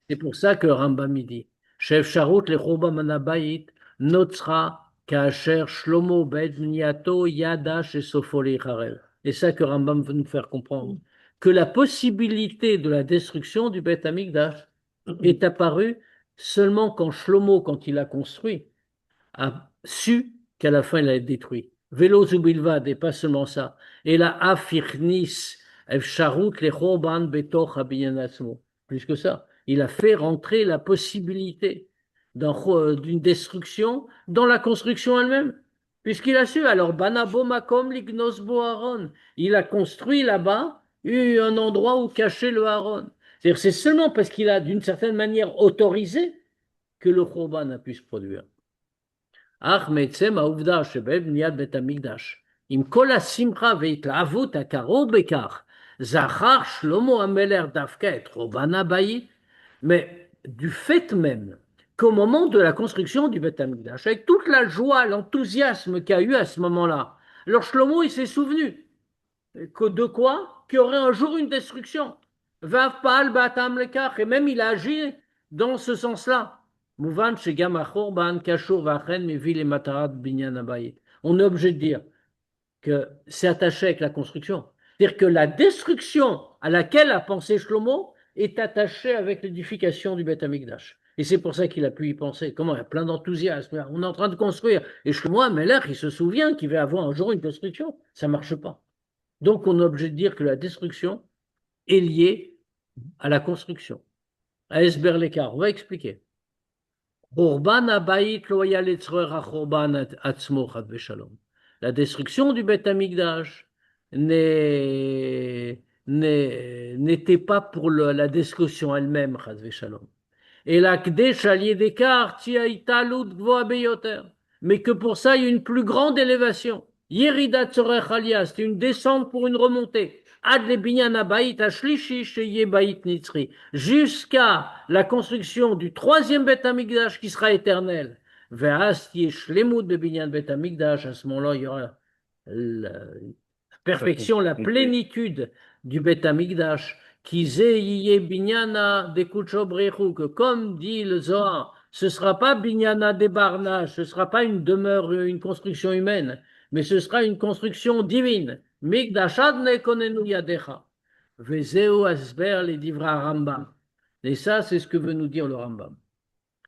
[SPEAKER 1] C'est pour ça que Rambam il dit Chef Sharut le Chobam Anabayit, Notzra, Kacher, Shlomo, Bed, Niato, Yadash et Sofoli Harel. Et ça que Rambam veut nous faire comprendre. Que la possibilité de la destruction du Beth Amikdash est apparue seulement quand Shlomo, quand il a construit, a su qu'à la fin il allait être détruit. Vélo Zubilvad, et pas seulement ça. Et la Afirnis, Efsharut le Choban Betoch Abiyanatsmo. Plus que ça. Il a fait rentrer la possibilité d'une destruction dans la construction elle-même. Puisqu'il a su, alors Banabo Makom Lignos Bo Aaron. Il a construit là-bas un endroit où cacher le Aaron. C'est-à-dire c'est seulement parce qu'il a d'une certaine manière autorisé que le Churban a pu se produire. Ach metzem ha'uvda shebeh bniyat bet hamikdash. Im kol ha'simcha ve'itlaavut ha'karov bekach. Zachar Shlomo HaMelech davka et Churban habayit. Mais du fait même qu'au moment de la construction du Beth Amikdash, avec toute la joie, l'enthousiasme qu'il y a eu à ce moment-là, alors Shlomo il s'est souvenu de quoi? Qu'il y aurait un jour une destruction. Vav Paal Batam Lekach, et même il a agi dans ce sens-là. Mouvan Shegam Achorban Kashur Vachen Mevi le Matarat Binyan Abayit. On est obligé de dire que c'est attaché avec la construction. C'est-à-dire que la destruction à laquelle a pensé Shlomo est attachée avec l'édification du Beth Amikdash. Et c'est pour ça qu'il a pu y penser. Comment? Il y a plein d'enthousiasme. On est en train de construire. Et Shlomo Amelech, il se souvient qu'il va avoir un jour une destruction. Ça ne marche pas. Donc, on est obligé de dire que la destruction est liée à la construction. À Esber l'écart, on va expliquer. La destruction du Beth Amikdash n'était pas pour la destruction elle-même, chas v'shalom. Et la Kdesh allié d'écart, mais que pour ça, il y a une plus grande élévation. Yerida tzorech aliyah, c'est une descente pour une remontée. Ad le binyan habayit hashlishi sheye bayit nitzri. Jusqu'à la construction du troisième Beth Amikdash qui sera éternel. Ve'as yeshlemut bebinyan Beth Amikdash. À ce moment-là, il y aura la perfection, la plénitude du Beth Amikdash. Que comme dit le Zohar, ce ne sera pas Binyana des Barnages, ce ne sera pas une demeure, une construction humaine, mais ce sera une construction divine. Mikdashad nekonenu yadecha. Vezeu asber les divra Rambam. Et ça, c'est ce que veut nous dire le Rambam.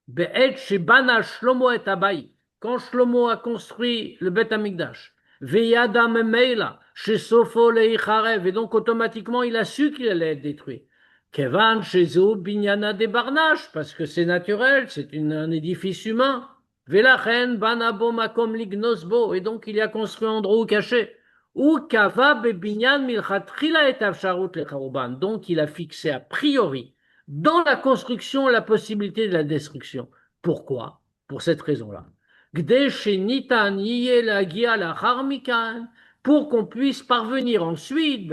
[SPEAKER 1] Be'et shebana Shlomo et Abaï. Quand Shlomo a construit le Beth Amikdash, Veyada memeila, chez Sofo leicharev, et donc automatiquement il a su qu'il allait être détruit. Kevan shezo binyana de barnash, parce que c'est naturel, c'est un édifice humain. Velachen banabo makom lignosbo, et donc il y a construit un endroit caché. Ou kava bebinyan milchatrila et avsharut lecharuban. Donc il a fixé a priori dans la construction la possibilité de la destruction. Pourquoi? Pour cette raison-là. Pour qu'on puisse parvenir ensuite,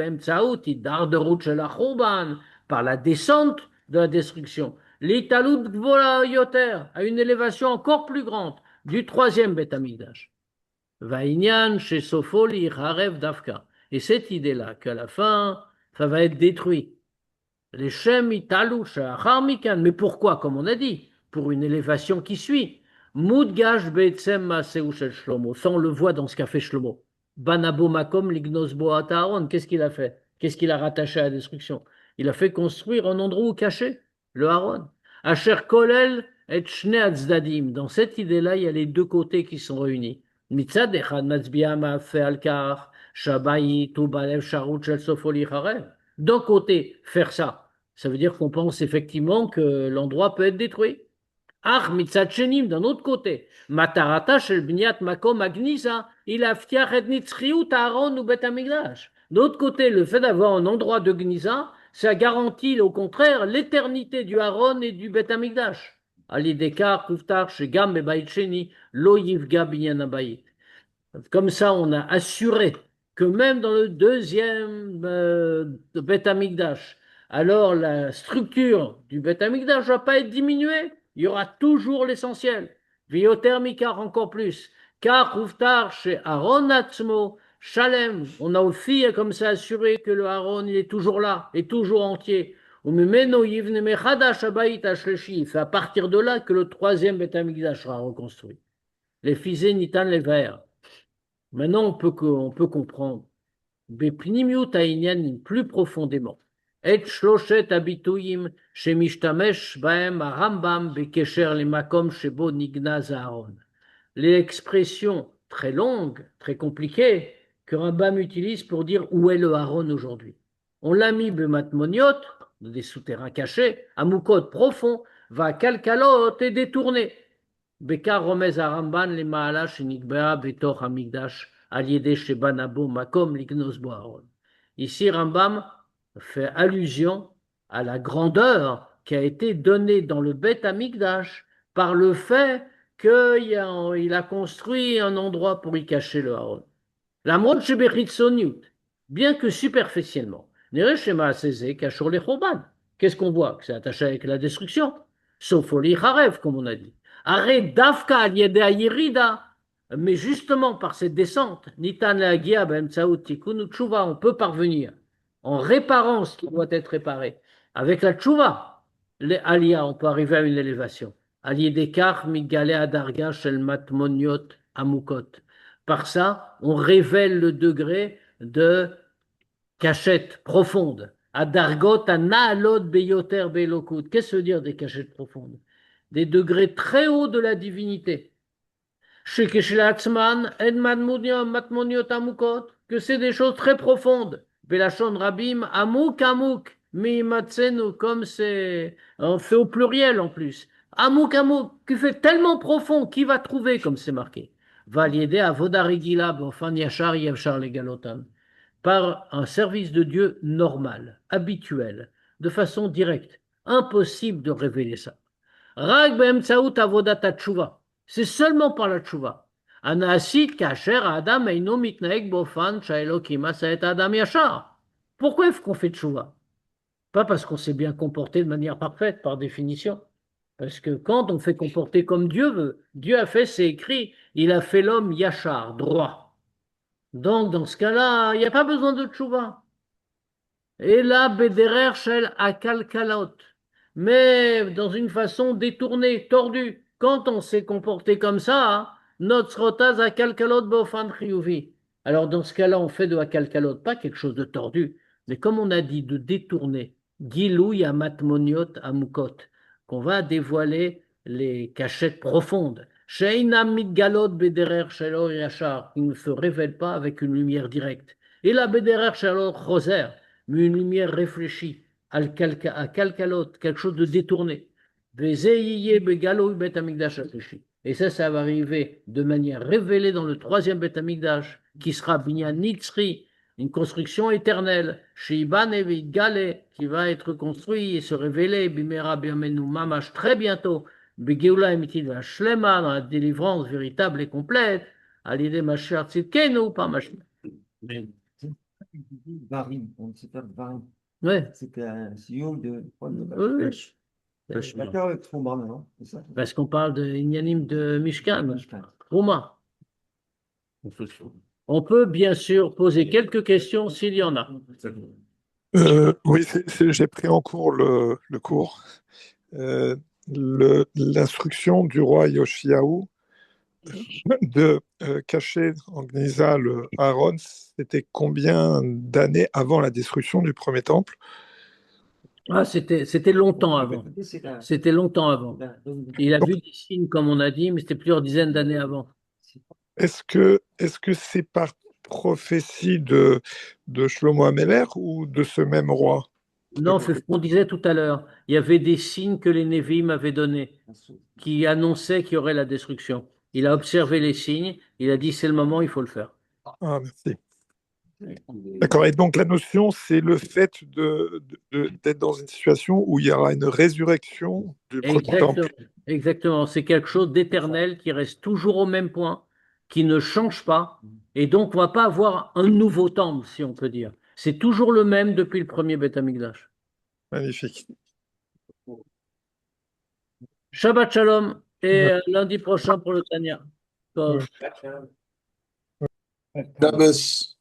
[SPEAKER 1] par la descente de la destruction, à une élévation encore plus grande du troisième Beth Amikdash. Et cette idée-là, qu'à la fin, ça va être détruit. Les Shem Italouch, mais pourquoi, comme on a dit, pour une élévation qui suit. Mudgash Be'etzem Maaseu Shel Shlomo. Ça, on le voit dans ce qu'a fait Shlomo. Banabo Makom Lignosbo Aaron. Qu'est-ce qu'il a fait? Qu'est-ce qu'il a rattaché à la destruction? Il a fait construire un endroit où caché, le Aaron. Asher Kolel et Shne Atzdadim. Dans cette idée-là, il y a les deux côtés qui sont réunis. Mitzad Echad Matzbiya Ma'afe Alkar, Shabayit ou Balev Sharut Shel Sofoli Charev. D'un côté, faire ça. Ça veut dire qu'on pense effectivement que l'endroit peut être détruit. Ach, mitzat shenim, d'un autre côté. Matarata shel bniat makom agnisa, il a ftiach et nitzriut Aaron ou Bet Hamikdash. D'autre côté, le fait d'avoir un endroit de Gnisa, ça garantit au contraire l'éternité du Aaron et du Bet Hamikdash. Alidekar kuftar shegam bebayit sheni lo yivga binyan habayit. Comme ça, on a assuré que même dans le deuxième Beth Amikdash, alors la structure du Beth Amikdash ne va pas être diminuée. Il y aura toujours l'essentiel. Viothermikar encore plus. Car Uftar chez Aaron Atzmo, Shalem, on a aussi comme ça assuré que le Aaron il est toujours là, est toujours entier. C'est à partir de là que le troisième Beth Amikdash sera reconstruit. Les fisés nitan les verts. Maintenant, on peut comprendre. Bepnimiut hainyan plus profondément. Et shloshet habituyim shemishtamesh baem Rambam bekesher le makom shebo nignaz Aaron. L'expression très longue, très compliquée, que Rambam utilise pour dire où est le Aaron aujourd'hui. On l'a mis bematmoniot, des souterrains cachés, à Moukot profond, va kalkalot et détourné. Bekar romez Aramban le maala shenikbea betoch hamikdash al yedeh shebanabo makom lignos bo Aaron. Ici, Rambam fait allusion à la grandeur qui a été donnée dans le Beth Hamikdash par le fait qu'il a construit un endroit pour y cacher le Aaron. La mode shebechitzoniut, bien que superficiellement, nereshema aseze kashur le choban. Qu'est-ce qu'on voit? Que c'est attaché avec la destruction. Sauf au licharev, comme on a dit. Arrête dafka al-yedea yirida, mais justement par cette descente, nitan la ben tsaout tikkun tshuva, on peut parvenir en réparant ce qui doit être réparé. Avec la tshuva, les aliyah, on peut arriver à une élévation. Aliyedekar migale adarga shel matmoniot amukot. Par ça, on révèle le degré de cachette profonde. Adargot anaalot beyoter belokut. Qu'est-ce que ça veut dire des cachettes profondes? Des degrés très hauts de la divinité. Shekeshlatzman, Edmadmunium, Matmoniot Amukot, que c'est des choses très profondes. Belachon Rabim, Amuk, Amuk, Mimatsenu, comme c'est, on fait au pluriel en plus. Amuk, Amuk, qui fait tellement profond, qui va trouver, comme c'est marqué. Va l'aider à Vodarigila, Bofan Yachar, Yevchar Legalotan. Par un service de Dieu normal, habituel, de façon directe. Impossible de révéler ça. Rag be'emtsaout avodat hatshuva. C'est seulement par la tchouva. Anaasit kasher adam eino mitnaeg bofan shaelokim asa et adam yachar. Pourquoi est-ce qu'on fait tchouva? Pas parce qu'on s'est bien comporté de manière parfaite, par définition. Parce que quand on fait comporter comme Dieu veut, Dieu a fait, c'est écrit, il a fait l'homme yachar, droit. Donc, dans ce cas-là, il n'y a pas besoin de tchouva. Et là, bederer shel akalkalot. Mais dans une façon détournée, tordue. Quand on s'est comporté comme ça, hein, notre rotaz akalkalot bofan chiyuvi. Alors dans ce cas-là, on fait de akalkalot, pas quelque chose de tordu, mais comme on a dit, de détourner. Gilou yamatmoniot amukot, qu'on va dévoiler les cachettes profondes. Sheina mitgalot bederer shelo yachar, qui ne se révèle pas avec une lumière directe. Et la bederer shelo choser, mais une lumière réfléchie, à calcalot, quelque chose de détourné. Et ça va arriver de manière révélée dans le troisième Beth Amikdash, qui sera Binyan Nitzri, une construction éternelle, Sheiban Evid Gale, qui va être construit et se révéler, Bimera Biamenu Mamash, très bientôt, Begeula Emitid Shlema, dans la délivrance véritable et complète, à l'idée Mashiach Tzidkenu, par Mashiach.
[SPEAKER 5] Varim, on sait pas Varim.
[SPEAKER 1] Ouais.
[SPEAKER 5] C'est un signe de.
[SPEAKER 1] Oui.
[SPEAKER 5] D'accord avec Trouma maintenant, c'est ça?
[SPEAKER 1] Parce qu'on parle de Inyanim de Mishkan, Trouma. On peut bien sûr poser quelques questions s'il y en a.
[SPEAKER 6] Oui, j'ai pris en cours le cours. L'instruction du roi Yoshiaou de cacher en Gnisa le Aaron, c'était combien d'années avant la destruction du premier temple?
[SPEAKER 1] Ah, c'était longtemps avant. C'était longtemps avant. Il a vu des signes, comme on a dit, mais c'était plusieurs dizaines d'années avant.
[SPEAKER 6] Est-ce que c'est par prophétie de Shlomo Améler ou de ce même roi?
[SPEAKER 1] Non, c'est ce qu'on disait tout à l'heure. Il y avait des signes que les Névim avaient donnés, qui annonçaient qu'il y aurait la destruction. Il a observé les signes, il a dit c'est le moment, il faut le faire.
[SPEAKER 6] Ah, merci. D'accord, et donc la notion, c'est le fait d'être dans une situation où il y aura une résurrection du premier temple.
[SPEAKER 1] Exactement, c'est quelque chose d'éternel qui reste toujours au même point, qui ne change pas, et donc on ne va pas avoir un nouveau temple, si on peut dire. C'est toujours le même depuis le premier Beth Amikdash.
[SPEAKER 6] Magnifique.
[SPEAKER 1] Shabbat Shalom, et lundi prochain pour le Tanya.
[SPEAKER 6] Ouais.
[SPEAKER 7] Shabbos.